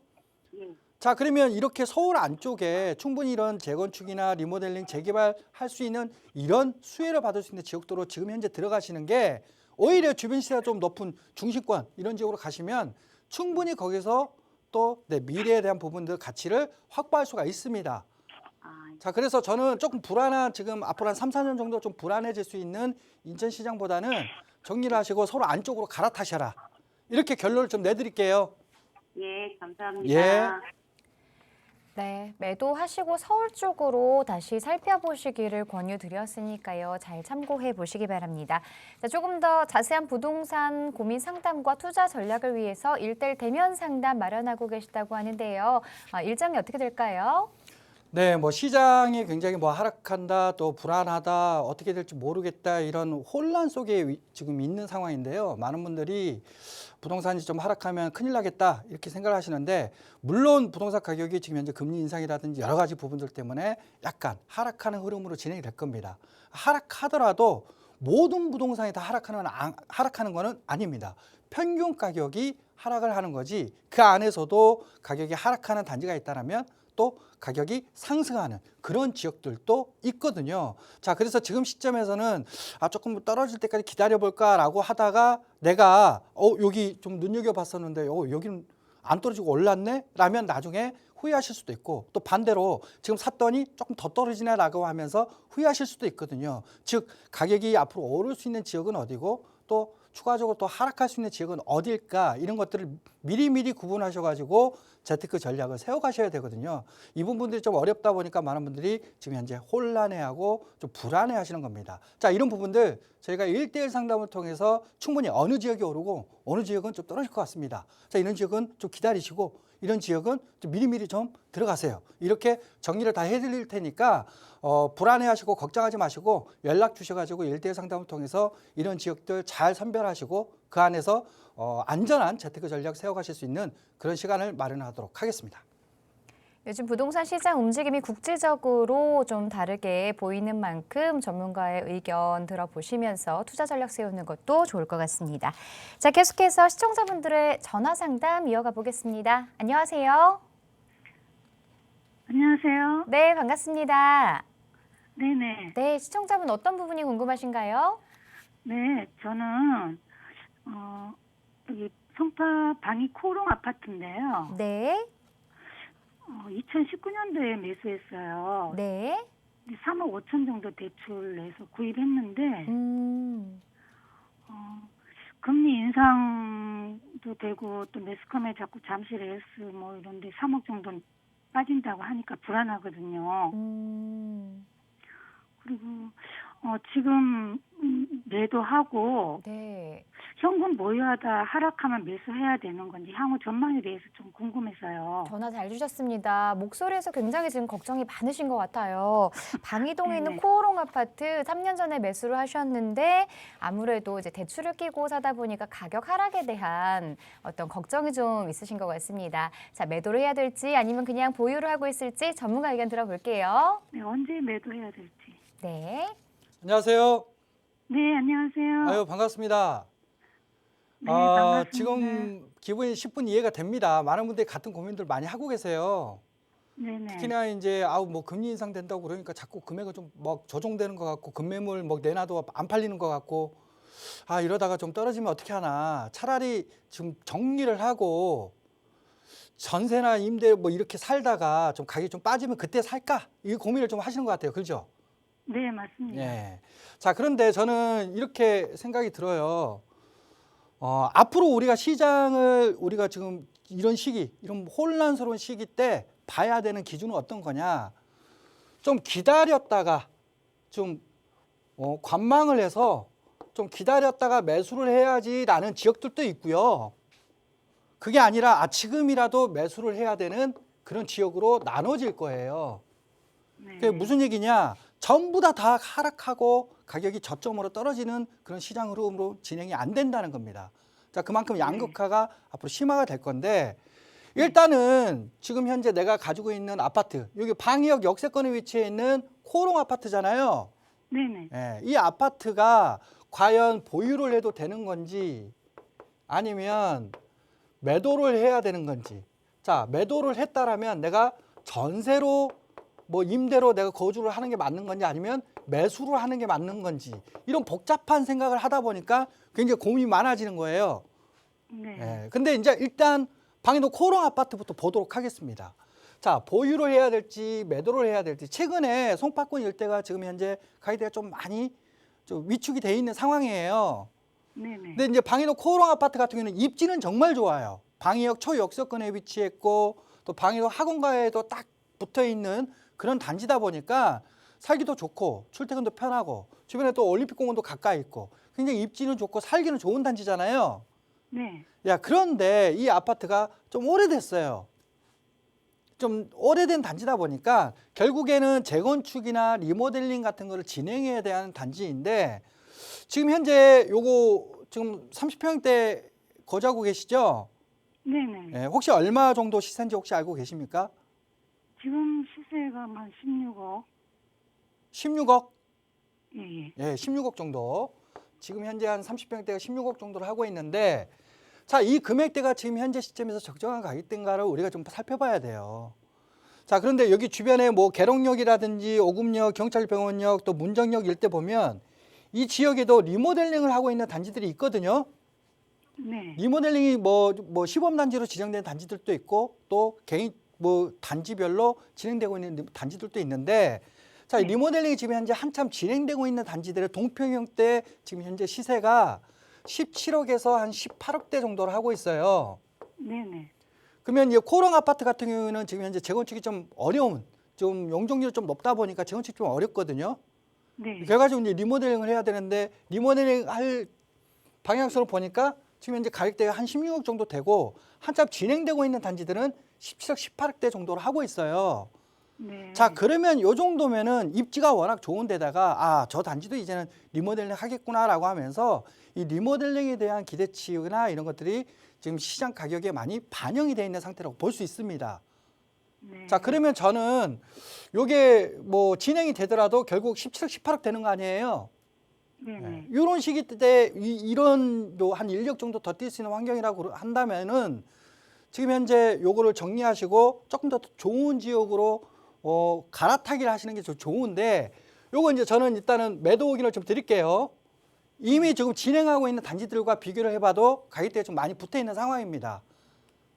자, 그러면 이렇게 서울 안쪽에 충분히 이런 재건축이나 리모델링, 재개발 할 수 있는 이런 수혜를 받을 수 있는 지역도로 지금 현재 들어가시는 게 오히려 주변 시세가 좀 높은 중심권 이런 지역으로 가시면 충분히 거기서 또 내 미래에 대한 부분들 가치를 확보할 수가 있습니다. 자, 그래서 저는 조금 불안한 지금 앞으로 한 3, 4년 정도 좀 불안해질 수 있는 인천시장보다는 정리를 하시고 서로 안쪽으로 갈아타셔라. 이렇게 결론을 좀 내드릴게요. 예, 감사합니다. 예. 네, 매도하시고 서울 쪽으로 다시 살펴보시기를 권유드렸으니까요. 잘 참고해 보시기 바랍니다. 자, 조금 더 자세한 부동산 고민 상담과 투자 전략을 위해서 1:1 대면 상담 마련하고 계시다고 하는데요. 일정이 어떻게 될까요? 네, 뭐 시장이 굉장히 뭐 하락한다, 또 불안하다, 어떻게 될지 모르겠다 이런 혼란 속에 지금 있는 상황인데요. 많은 분들이 부동산이 좀 하락하면 큰일 나겠다 이렇게 생각을 하시는데 물론 부동산 가격이 지금 현재 금리 인상이라든지 여러 가지 부분들 때문에 약간 하락하는 흐름으로 진행이 될 겁니다. 하락하더라도 모든 부동산이 다 하락하는 거는 아닙니다. 평균 가격이 하락을 하는 거지 그 안에서도 가격이 하락하는 단지가 있다면 또 가격이 상승하는 그런 지역들도 있거든요. 자, 그래서 지금 시점에서는 조금 떨어질 때까지 기다려볼까라고 하다가 내가 여기 좀 눈여겨봤었는데 여기는 안 떨어지고 올랐네? 라면 나중에 후회하실 수도 있고 또 반대로 지금 샀더니 조금 더 떨어지네라고 하면서 후회하실 수도 있거든요. 즉 가격이 앞으로 오를 수 있는 지역은 어디고 또 추가적으로 또 하락할 수 있는 지역은 어딜까 이런 것들을 미리미리 구분하셔가지고 재테크 전략을 세워가셔야 되거든요. 이 부분들이 좀 어렵다 보니까 많은 분들이 지금 현재 혼란해하고 좀 불안해하시는 겁니다. 자, 이런 부분들 저희가 1대1 상담을 통해서 충분히 어느 지역이 오르고 어느 지역은 좀 떨어질 것 같습니다. 자, 이런 지역은 좀 기다리시고 이런 지역은 좀 미리미리 좀 들어가세요. 이렇게 정리를 다 해드릴 테니까 불안해하시고 걱정하지 마시고 연락 주셔가지고 1대1 상담을 통해서 이런 지역들 잘 선별하시고 그 안에서 안전한 재테크 전략 세워가실 수 있는 그런 시간을 마련하도록 하겠습니다. 요즘 부동산 시장 움직임이 국제적으로 좀 다르게 보이는 만큼 전문가의 의견 들어보시면서 투자 전략 세우는 것도 좋을 것 같습니다. 자, 계속해서 시청자분들의 전화 상담 이어가 보겠습니다. 안녕하세요. 안녕하세요. 네, 반갑습니다. 네네. 네, 시청자분 어떤 부분이 궁금하신가요? 네, 저는 여기 송파 방이 코롱 아파트인데요. 네, 2019년도에 매수했어요. 네. 3억 5천 정도 대출 내서 구입했는데 금리 인상도 되고 또 매스컴에 자꾸 잠실 S 뭐 이런데 3억 정도 빠진다고 하니까 불안하거든요. 그리고 지금 매도하고 네. 현금 보유하다 하락하면 매수해야 되는 건지 향후 전망에 대해서 좀 궁금해서요. 전화 잘 주셨습니다. 목소리에서 굉장히 지금 걱정이 많으신 것 같아요. 방이동에 있는 네네. 코오롱 아파트 3년 전에 매수를 하셨는데 아무래도 이제 대출을 끼고 사다 보니까 가격 하락에 대한 어떤 걱정이 좀 있으신 것 같습니다. 자, 매도를 해야 될지 아니면 그냥 보유를 하고 있을지 전문가 의견 들어볼게요. 네, 언제 매도해야 될지. 네. 안녕하세요. 네, 안녕하세요. 아유, 반갑습니다. 네, 반갑습니다. 지금 기분이 10분 이해가 됩니다. 많은 분들이 같은 고민들 많이 하고 계세요. 네네. 특히나 이제 뭐 금리 인상 된다고 그러니까 자꾸 금액은 좀 막 조정되는 것 같고 금매물 막 내놔도 안 팔리는 것 같고 이러다가 좀 떨어지면 어떻게 하나. 차라리 지금 정리를 하고 전세나 임대 뭐 이렇게 살다가 좀 가격이 좀 빠지면 그때 살까? 이 고민을 좀 하시는 것 같아요. 그렇죠? 네, 맞습니다. 예. 자, 그런데 저는 이렇게 생각이 들어요. 앞으로 우리가 시장을 우리가 지금 이런 시기, 이런 혼란스러운 시기 때 봐야 되는 기준은 어떤 거냐? 좀 기다렸다가 좀 관망을 해서 좀 기다렸다가 매수를 해야지라는 지역들도 있고요. 그게 아니라 지금이라도 매수를 해야 되는 그런 지역으로 나눠질 거예요. 네. 그게 무슨 얘기냐? 전부 다 하락하고 가격이 저점으로 떨어지는 그런 시장 흐름으로 진행이 안 된다는 겁니다. 자, 그만큼 양극화가 앞으로 심화가 될 건데 일단은 지금 현재 내가 가지고 있는 아파트, 여기 방이역 역세권에 위치해 있는 코오롱 아파트잖아요. 네네. 예, 이 아파트가 과연 보유를 해도 되는 건지 아니면 매도를 해야 되는 건지. 자, 매도를 했다라면 내가 전세로 뭐 임대로 내가 거주를 하는 게 맞는 건지 아니면 매수를 하는 게 맞는 건지 이런 복잡한 생각을 하다 보니까 굉장히 고민이 많아지는 거예요. 네. 예, 근데 이제 일단 방이동 코오롱 아파트부터 보도록 하겠습니다. 자, 보유를 해야 될지 매도를 해야 될지 최근에 송파권 일대가 지금 현재 가격대가 좀 많이 좀 위축이 돼 있는 상황이에요. 네네. 근데 이제 방이동 코오롱 아파트 같은 경우는 입지는 정말 좋아요. 방이역 초역세권에 위치했고 또 방이동 학원가에도 딱 붙어 있는 그런 단지다 보니까 살기도 좋고 출퇴근도 편하고 주변에 또 올림픽공원도 가까이 있고 굉장히 입지는 좋고 살기는 좋은 단지잖아요. 네. 야, 그런데 이 아파트가 좀 오래됐어요. 좀 오래된 단지다 보니까 결국에는 재건축이나 리모델링 같은 거를 진행해야 되는 단지인데 지금 현재 요거 지금 30평대 거주하고 계시죠? 네네. 예, 혹시 얼마 정도 시세인지 혹시 알고 계십니까? 지금 시세가 한 16억. 16억? 예, 예. 예, 16억 정도. 지금 현재 한 30평대가 16억 정도를 하고 있는데, 자, 이 금액대가 지금 현재 시점에서 적정한 가격대인가를 우리가 좀 살펴봐야 돼요. 자, 그런데 여기 주변에 뭐 계룡역이라든지 오금역, 경찰병원역, 또 문정역 일대 보면 이 지역에도 리모델링을 하고 있는 단지들이 있거든요. 네. 리모델링이 뭐 시범단지로 지정된 단지들도 있고 또 개인 뭐 단지별로 진행되고 있는 단지들도 있는데, 자, 이 네. 리모델링이 지금 현재 한참 진행되고 있는 단지들의 동평형대 지금 현재 시세가 17억에서 한 18억대 정도를 하고 있어요. 네네. 그러면 이 코롱 아파트 같은 경우는 지금 현재 재건축이 좀 어려운, 좀 용적률이 좀 높다 보니까 재건축이 좀 어렵거든요. 네. 그래가지고 이제 리모델링을 해야 되는데, 리모델링 할 방향성을 보니까 지금 현재 가격대가 한 16억 정도 되고, 한참 진행되고 있는 단지들은 17억, 18억대 정도로 하고 있어요. 네. 자, 그러면 요 정도면은 입지가 워낙 좋은 데다가, 아, 저 단지도 이제는 리모델링 하겠구나라고 하면서 이 리모델링에 대한 기대치나 이런 것들이 지금 시장 가격에 많이 반영이 되어 있는 상태라고 볼 수 있습니다. 네. 자, 그러면 저는 요게 뭐 진행이 되더라도 결국 17억, 18억 되는 거 아니에요? 네네. 이런 시기 때 이런 한 1억 정도 더 뛸 수 있는 환경이라고 한다면은 지금 현재 요거를 정리하시고 조금 더 좋은 지역으로 갈아타기를 하시는 게 좋은데, 요거 이제 저는 일단은 매도 의견을 좀 드릴게요. 이미 지금 진행하고 있는 단지들과 비교를 해봐도 가격대가 좀 많이 붙어 있는 상황입니다.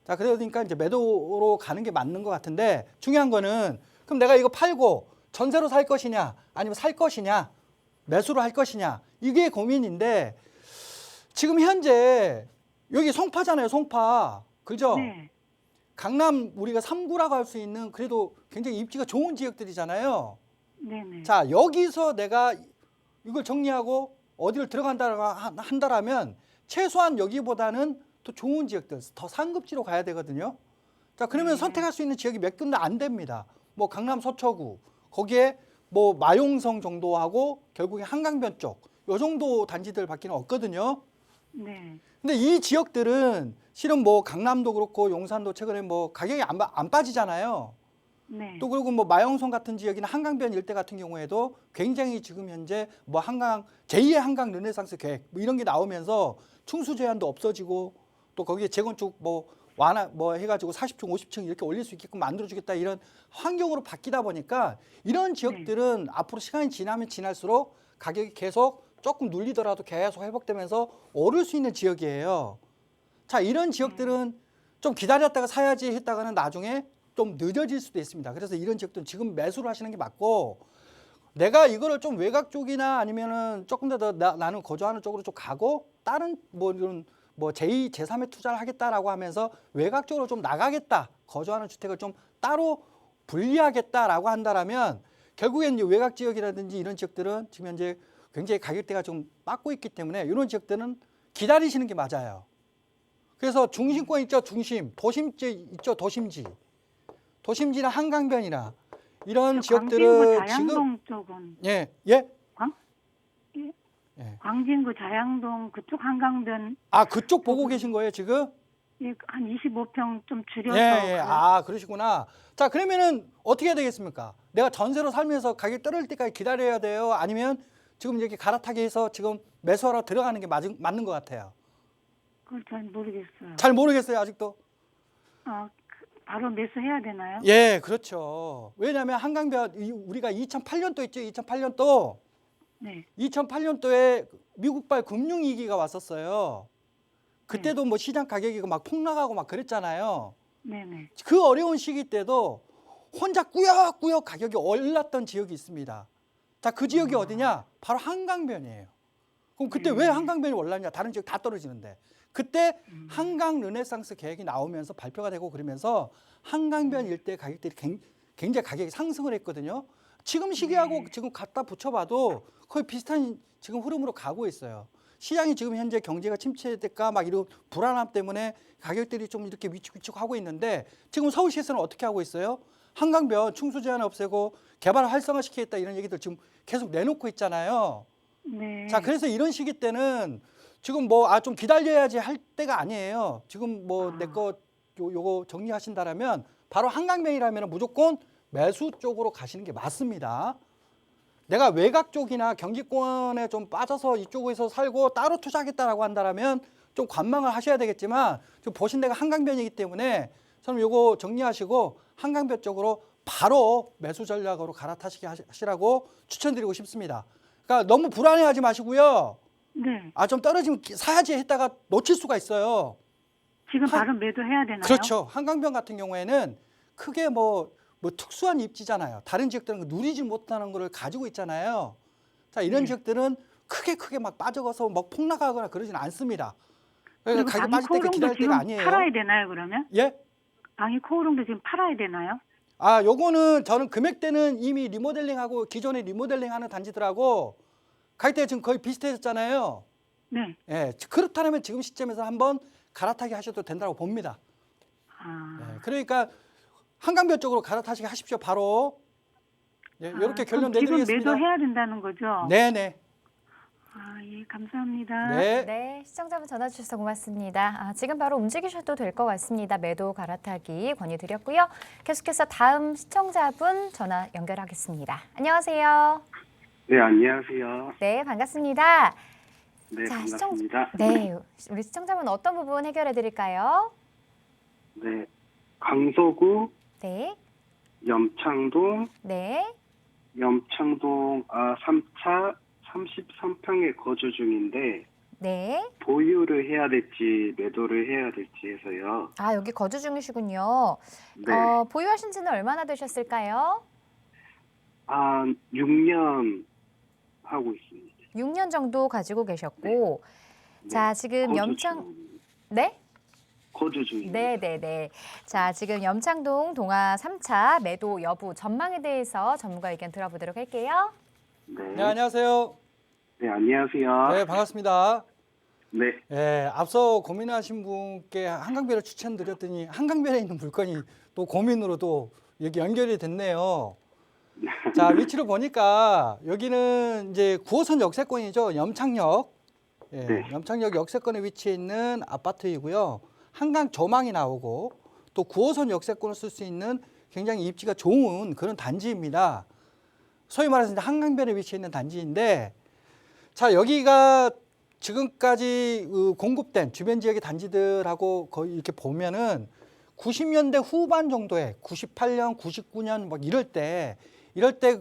자, 그러니까 이제 매도로 가는 게 맞는 것 같은데, 중요한 거는 그럼 내가 이거 팔고 전세로 살 것이냐 아니면 살 것이냐 매수로 할 것이냐, 이게 고민인데, 지금 현재 여기 송파잖아요. 송파. 그죠? 네. 강남 우리가 3구라고 할 수 있는 그래도 굉장히 입지가 좋은 지역들이잖아요. 네네. 자, 여기서 내가 이걸 정리하고 어디를 들어간다고 한다라면 최소한 여기보다는 더 좋은 지역들, 더 상급지로 가야 되거든요. 자, 그러면 네. 선택할 수 있는 지역이 몇 군데 안 됩니다. 뭐 강남 서초구, 거기에 뭐 마용성 정도 하고 결국에 한강변 쪽, 요 정도 단지들밖에 없거든요. 네. 근데 이 지역들은 실은 뭐 강남도 그렇고 용산도 최근에 뭐 가격이 안 빠지잖아요. 네. 또 그리고 뭐 마용성 같은 지역이나 한강변 일대 같은 경우에도 굉장히 지금 현재 뭐 한강 제2의 한강 르네상스 계획 뭐 이런 게 나오면서 충수 제한도 없어지고, 또 거기에 재건축 뭐 완화 뭐 해가지고 40층 50층 이렇게 올릴 수 있게끔 만들어주겠다, 이런 환경으로 바뀌다 보니까 이런 지역들은 앞으로 시간이 지나면 지날수록 가격이 계속 조금 눌리더라도 계속 회복되면서 오를 수 있는 지역이에요. 자, 이런 지역들은 좀 기다렸다가 사야지 했다가는 나중에 좀 늦어질 수도 있습니다. 그래서 이런 지역들은 지금 매수를 하시는 게 맞고, 내가 이거를 좀 외곽 쪽이나 아니면은 조금 더 나는 거주하는 쪽으로 좀 가고 다른 뭐 이런 뭐 제2, 제3의 투자를 하겠다라고 하면서 외곽 쪽으로 좀 나가겠다, 거주하는 주택을 좀 따로 분리하겠다라고 한다라면 결국엔 이제 외곽 지역이라든지 이런 지역들은 지금 현재 굉장히 가격대가 좀 빠고 있기 때문에 이런 지역들은 기다리시는 게 맞아요. 그래서 중심권 있죠, 중심, 도심지 있죠, 도심지, 도심지나 한강변이나 이런 광진구 지역들은 자양동 지금 쪽은 예. 광진구 자양동 그쪽 한강변 아, 그쪽 보고 계신 거예요, 지금? 한 25평 좀 줄여서 예. 아, 그러시구나. 자, 그러면은 어떻게 해야 되겠습니까? 내가 전세로 살면서 가격 떨어질 때까지 기다려야 돼요? 아니면 지금 이렇게 갈아타기 해서 지금 매수하러 들어가는 게 맞는 것 같아요? 그걸 잘 모르겠어요. 잘 모르겠어요, 아직도. 바로 매수해야 되나요? 예, 그렇죠. 왜냐하면 한강변 우리가 2008년도 있죠, 2008년도. 네. 2008년도에 미국발 금융위기가 왔었어요. 그때도 뭐 시장 가격이 막 폭락하고 막 그랬잖아요. 네네. 그 어려운 시기 때도 혼자 꾸역꾸역 가격이 올랐던 지역이 있습니다. 자, 그 지역이 어디냐? 바로 한강변이에요. 그럼 그때 왜 한강변이 올랐냐? 다른 지역 다 떨어지는데. 그때 한강 르네상스 계획이 나오면서 발표가 되고 그러면서 한강변 일대 가격들이 굉장히 가격이 상승을 했거든요. 지금 시기하고 지금 갖다 붙여봐도 거의 비슷한 지금 흐름으로 가고 있어요. 시장이 지금 현재 경제가 침체될까 막 이런 불안함 때문에 가격들이 좀 이렇게 위축위축 하고 있는데, 지금 서울시에서는 어떻게 하고 있어요? 한강변 충수 제한 없애고 개발 활성화시키겠다, 이런 얘기들 지금 계속 내놓고 있잖아요. 네. 자, 그래서 이런 시기 때는 지금 뭐 좀 기다려야지 할 때가 아니에요. 지금 뭐 내 거 요거 정리하신다라면 바로 한강변이라면 무조건 매수 쪽으로 가시는 게 맞습니다. 내가 외곽 쪽이나 경기권에 좀 빠져서 이쪽에서 살고 따로 투자하겠다라고 한다면 좀 관망을 하셔야 되겠지만 지금 보신 데가 한강변이기 때문에 저는 요거 정리하시고 한강변 쪽으로 바로 매수 전략으로 갈아타시게 하시라고 추천드리고 싶습니다. 그러니까 너무 불안해하지 마시고요. 네. 아, 좀 떨어지면 사야지 했다가 놓칠 수가 있어요. 지금 바로 매도해야 되나요? 그렇죠. 한강변 같은 경우에는 크게 뭐 특수한 입지잖아요. 다른 지역들은 누리지 못하는 거를 가지고 있잖아요. 자, 이런 지역들은 크게 막 빠져가서 막 폭락하거나 그러진 않습니다. 그러니까 가격 빠질 때 기다릴 때가 아니에요. 팔아야 되나요, 그러면? 예? 방위 코오롱도 지금 팔아야 되나요? 아, 요거는 저는 금액대는 이미 리모델링하고 기존에 리모델링하는 단지들하고 가격대 지금 거의 비슷해졌잖아요. 네. 예, 그렇다면 지금 시점에서 한번 갈아타기 하셔도 된다고 봅니다. 아, 예, 그러니까 한강변 쪽으로 갈아타시게 하십시오. 바로. 예, 이렇게 결론 그럼 지금 내드리겠습니다. 매도해야 된다는 거죠? 네네. 아, 예, 감사합니다. 네. 네, 시청자분 전화 주셔서 고맙습니다. 지금 바로 움직이셔도 될 것 같습니다. 매도 갈아타기 권유드렸고요. 계속해서 다음 시청자분 전화 연결하겠습니다. 안녕하세요. 네, 안녕하세요. 네, 반갑습니다. 네, 자, 반갑습니다. 네, 우리 시청자분 어떤 부분 해결해 드릴까요? 네, 강서구 네, 염창동 네, 3차 33평에 거주 중인데 네. 보유를 해야 될지 매도를 해야 될지 해서요. 여기 거주 중이시군요. 네, 보유하신 지는 얼마나 되셨을까요? 한 6년 하고 있습니다. 6년 정도 가지고 계셨고, 네. 자, 지금 거주 염창, 중- 네? 거주 중입니다. 네네네. 자, 지금 염창동 동아 3차 매도 여부 전망에 대해서 전문가 의견 들어보도록 할게요. 네, 네, 안녕하세요. 네, 안녕하세요. 네, 반갑습니다. 네, 예, 앞서 고민하신 분께 한강변을 추천드렸더니 한강변에 있는 물건이 또 고민으로 또 여기 연결이 됐네요. 자, 위치를 보니까 여기는 이제 9호선 역세권이죠. 염창역. 예, 네. 염창역 역세권에 위치해 있는 아파트이고요. 한강 조망이 나오고 또 9호선 역세권을 쓸 수 있는 굉장히 입지가 좋은 그런 단지입니다. 소위 말해서 이제 한강변에 위치해 있는 단지인데, 자, 여기가 지금까지 공급된 주변 지역의 단지들하고 거의 이렇게 보면은 90년대 후반 정도에 98년, 99년 막 이럴 때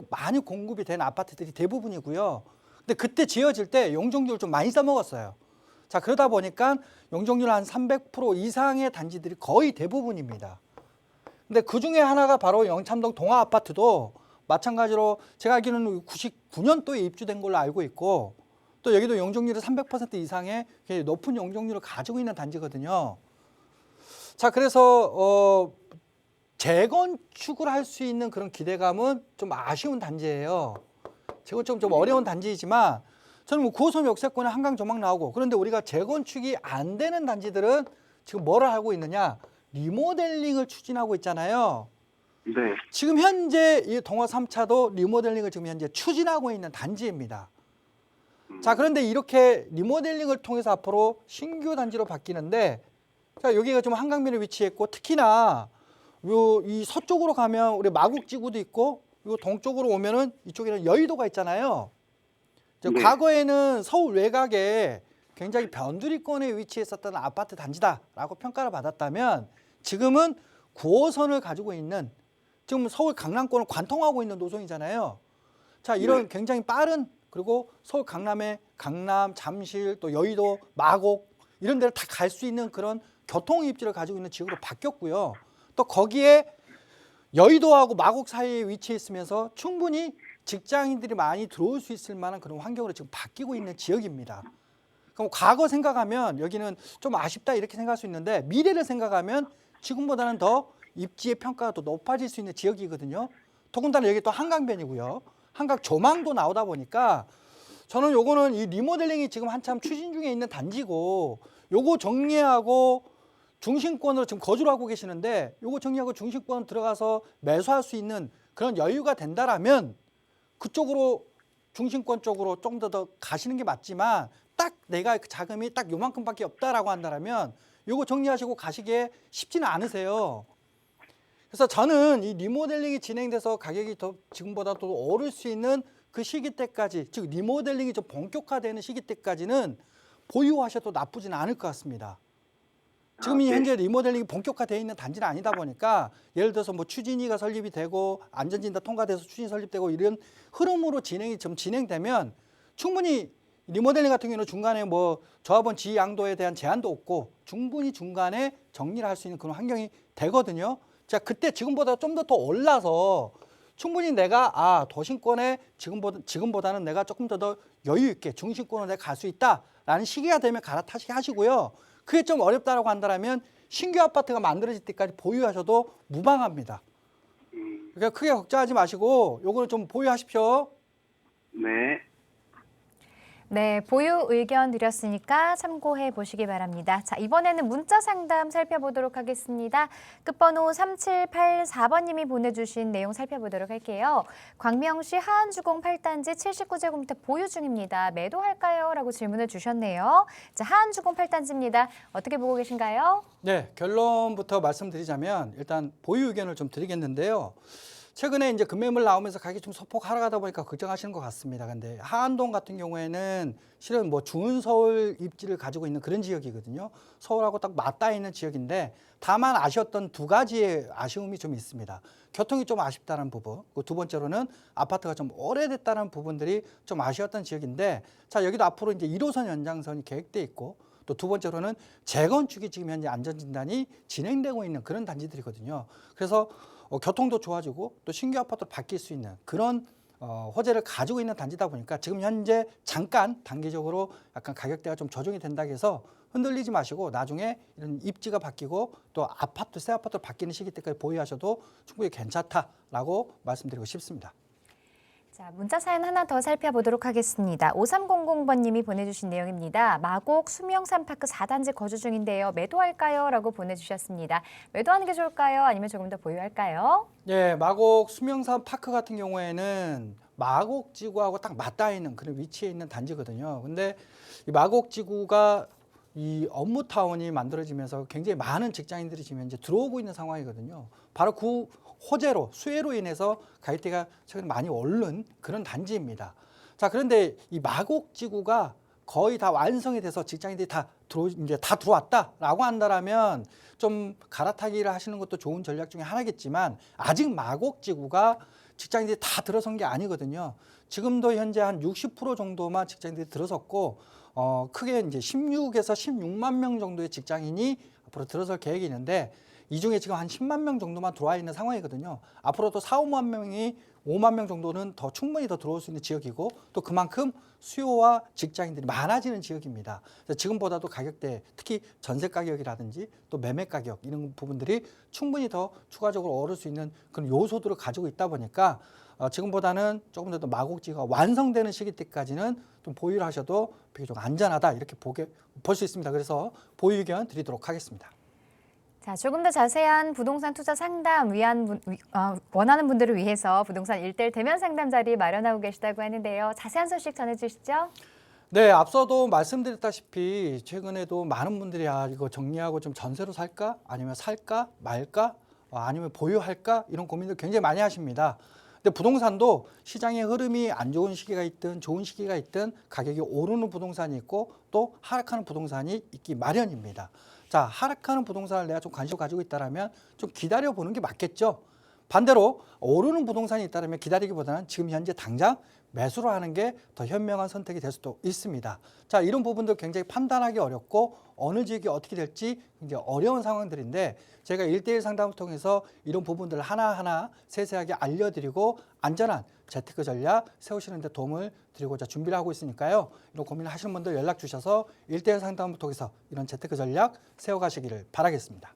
많이 공급이 된 아파트들이 대부분이고요. 근데 그때 지어질 때 용적률을 좀 많이 써먹었어요. 자, 그러다 보니까 용적률 한 300% 이상의 단지들이 거의 대부분입니다. 근데 그 중에 하나가 바로 영참동 동아 아파트도 마찬가지로 제가 알기로는 99년도에 입주된 걸로 알고 있고, 또 여기도 용적률이 300% 이상의 굉장히 높은 용적률을 가지고 있는 단지거든요. 자, 그래서 재건축을 할 수 있는 그런 기대감은 좀 아쉬운 단지예요. 재건축은 좀 어려운 단지이지만 저는 뭐 9호선 역세권에 한강 조망 나오고, 그런데 우리가 재건축이 안 되는 단지들은 지금 뭐를 하고 있느냐? 리모델링을 추진하고 있잖아요. 네, 지금 현재 이 동화 3차도 리모델링을 지금 현재 추진하고 있는 단지입니다. 자, 그런데 이렇게 리모델링을 통해서 앞으로 신규 단지로 바뀌는데, 자, 여기가 좀 한강변에 위치했고, 특히나 이 서쪽으로 가면 우리 마곡지구도 있고, 요 동쪽으로 오면은 이쪽에는 여의도가 있잖아요. 네. 과거에는 서울 외곽에 굉장히 변두리권에 위치했었던 아파트 단지다라고 평가를 받았다면, 지금은 9호선을 가지고 있는, 지금 서울 강남권을 관통하고 있는 노선이잖아요. 자, 이런 굉장히 빠른, 그리고 서울 강남에 강남, 잠실, 또 여의도, 마곡 이런 데를 다 갈 수 있는 그런 교통 입지를 가지고 있는 지역으로 바뀌었고요. 또 거기에 여의도하고 마곡 사이에 위치해 있으면서 충분히 직장인들이 많이 들어올 수 있을 만한 그런 환경으로 지금 바뀌고 있는 지역입니다. 그럼 과거 생각하면 여기는 좀 아쉽다 이렇게 생각할 수 있는데, 미래를 생각하면 지금보다는 더 입지의 평가가 더 높아질 수 있는 지역이거든요. 더군다나 여기 또 한강변이고요. 한강 조망도 나오다 보니까 저는 요거는 이 리모델링이 지금 한참 추진 중에 있는 단지고, 요거 정리하고 중심권으로 지금 거주를 하고 계시는데, 요거 정리하고 중심권 들어가서 매수할 수 있는 그런 여유가 된다라면 그쪽으로, 중심권 쪽으로 좀 더 가시는 게 맞지만, 딱 내가 그 자금이 딱 요만큼밖에 없다라고 한다면 요거 정리하시고 가시기에 쉽지는 않으세요. 그래서 저는 이 리모델링이 진행돼서 가격이 더 지금보다 더 오를 수 있는 그 시기 때까지, 즉 리모델링이 좀 본격화되는 시기 때까지는 보유하셔도 나쁘지는 않을 것 같습니다. 지금 네. 현재 리모델링이 본격화되어 있는 단지는 아니다 보니까 예를 들어서 뭐 추진위가 설립이 되고 안전진단 통과돼서 추진 설립되고 이런 흐름으로 진행이 좀 진행되면 충분히 리모델링 같은 경우는 중간에 뭐 조합원 지위 양도에 대한 제한도 없고 충분히 중간에 정리를 할 수 있는 그런 환경이 되거든요. 자, 그때 지금보다 좀 더 올라서 충분히 내가 도심권에 지금보다는 내가 조금 더 여유 있게 중심권으로 내가 갈 수 있다라는 시기가 되면 갈아타시게 하시고요. 그게 좀 어렵다라고 한다면 신규 아파트가 만들어질 때까지 보유하셔도 무방합니다. 그러니까 크게 걱정하지 마시고 요거는 좀 보유하십시오. 네. 네, 보유 의견 드렸으니까 참고해 보시기 바랍니다. 자, 이번에는 문자 상담 살펴보도록 하겠습니다. 끝번호 3784번님이 보내주신 내용 살펴보도록 할게요. 광명시 하안주공 8단지 79제곱미터 보유 중입니다. 매도할까요? 라고 질문을 주셨네요. 자, 하안주공 8단지입니다. 어떻게 보고 계신가요? 네, 결론부터 말씀드리자면 일단 보유 의견을 좀 드리겠는데요. 최근에 이제 급매물 나오면서 가격이 좀 소폭 하락하다 보니까 걱정하시는 것 같습니다. 근데 하안동 같은 경우에는 실은 뭐 중은서울 입지를 가지고 있는 그런 지역이거든요. 서울하고 딱 맞닿아 있는 지역인데 다만 아쉬웠던 두 가지의 아쉬움이 좀 있습니다. 교통이 좀 아쉽다는 부분, 두 번째로는 아파트가 좀 오래됐다는 부분들이 좀 아쉬웠던 지역인데 자, 여기도 앞으로 이제 1호선 연장선이 계획돼 있고 또 두 번째로는 재건축이 지금 현재 안전진단이 진행되고 있는 그런 단지들이거든요. 그래서 교통도 좋아지고 또 신규 아파트로 바뀔 수 있는 그런 호재를 가지고 있는 단지다 보니까 지금 현재 잠깐 단기적으로 약간 가격대가 좀 조정이 된다고 해서 흔들리지 마시고 나중에 이런 입지가 바뀌고 또 아파트, 새 아파트로 바뀌는 시기 때까지 보유하셔도 충분히 괜찮다라고 말씀드리고 싶습니다. 자, 문자 사연 하나 더 살펴보도록 하겠습니다. 5300번님이 보내주신 내용입니다. 마곡 수명산파크 4단지 거주 중인데요. 매도할까요? 라고 보내주셨습니다. 매도하는 게 좋을까요? 아니면 조금 더 보유할까요? 네, 마곡 수명산 파크 같은 경우에는 마곡 지구하고 딱 맞닿아 있는 그런 위치에 있는 단지거든요. 근데 이 마곡 지구가 이 업무타운이 만들어지면서 굉장히 많은 직장인들이 지금 이제 들어오고 있는 상황이거든요. 바로 그 호재로, 수혜로 인해서 가격대가 최근에 많이 오른 그런 단지입니다. 자, 그런데 이 마곡 지구가 거의 다 완성이 돼서 직장인들이 이제 다 들어왔다라고 한다면 좀 갈아타기를 하시는 것도 좋은 전략 중에 하나겠지만 아직 마곡 지구가 직장인들이 다 들어선 게 아니거든요. 지금도 현재 한 60% 정도만 직장인들이 들어섰고 크게 이제 16에서 16만 명 정도의 직장인이 앞으로 들어설 계획이 있는데 이 중에 지금 한 10만 명 정도만 들어와 있는 상황이거든요. 앞으로도 5만 명이 5만 명 정도는 더 충분히 더 들어올 수 있는 지역이고 또 그만큼 수요와 직장인들이 많아지는 지역입니다. 지금보다도 가격대, 특히 전세 가격이라든지 또 매매 가격 이런 부분들이 충분히 더 추가적으로 오를 수 있는 그런 요소들을 가지고 있다 보니까 지금보다는 조금 더 마곡지가 완성되는 시기 때까지는 좀 보유를 하셔도 비교적 안전하다 이렇게 볼 수 있습니다. 그래서 보유 의견 드리도록 하겠습니다. 자, 조금 더 자세한 부동산 투자 상담 원하는 분들을 위해서 부동산 1:1 대면 상담 자리 마련하고 계시다고 하는데요. 자세한 소식 전해주시죠. 네, 앞서도 말씀드렸다시피 최근에도 많은 분들이 이거 정리하고 좀 전세로 살까? 아니면 살까? 말까? 아니면 보유할까? 이런 고민들 굉장히 많이 하십니다. 근데 부동산도 시장의 흐름이 안 좋은 시기가 있든 좋은 시기가 있든 가격이 오르는 부동산이 있고 또 하락하는 부동산이 있기 마련입니다. 자, 하락하는 부동산을 내가 좀 관심을 가지고 있다면 좀 기다려보는 게 맞겠죠. 반대로 오르는 부동산이 있다면 기다리기보다는 지금 현재 당장 매수를 하는 게 더 현명한 선택이 될 수도 있습니다. 자, 이런 부분도 굉장히 판단하기 어렵고 어느 지역이 어떻게 될지 굉장히 어려운 상황들인데 제가 1:1 상담을 통해서 이런 부분들을 하나하나 세세하게 알려드리고 안전한 재테크 전략 세우시는 데 도움을 드리고자 준비를 하고 있으니까요. 이런 고민을 하시는 분들 연락 주셔서 1:1 상담을 통해서 이런 재테크 전략 세워가시기를 바라겠습니다.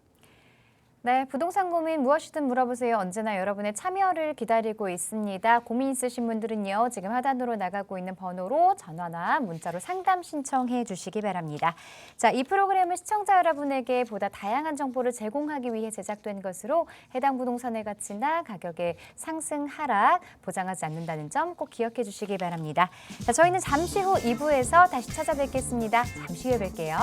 네, 부동산 고민 무엇이든 물어보세요. 언제나 여러분의 참여를 기다리고 있습니다. 고민 있으신 분들은요. 지금 하단으로 나가고 있는 번호로 전화나 문자로 상담 신청해 주시기 바랍니다. 자, 이 프로그램은 시청자 여러분에게 보다 다양한 정보를 제공하기 위해 제작된 것으로 해당 부동산의 가치나 가격의 상승, 하락 보장하지 않는다는 점 꼭 기억해 주시기 바랍니다. 자, 저희는 잠시 후 2부에서 다시 찾아뵙겠습니다. 잠시 후에 뵐게요.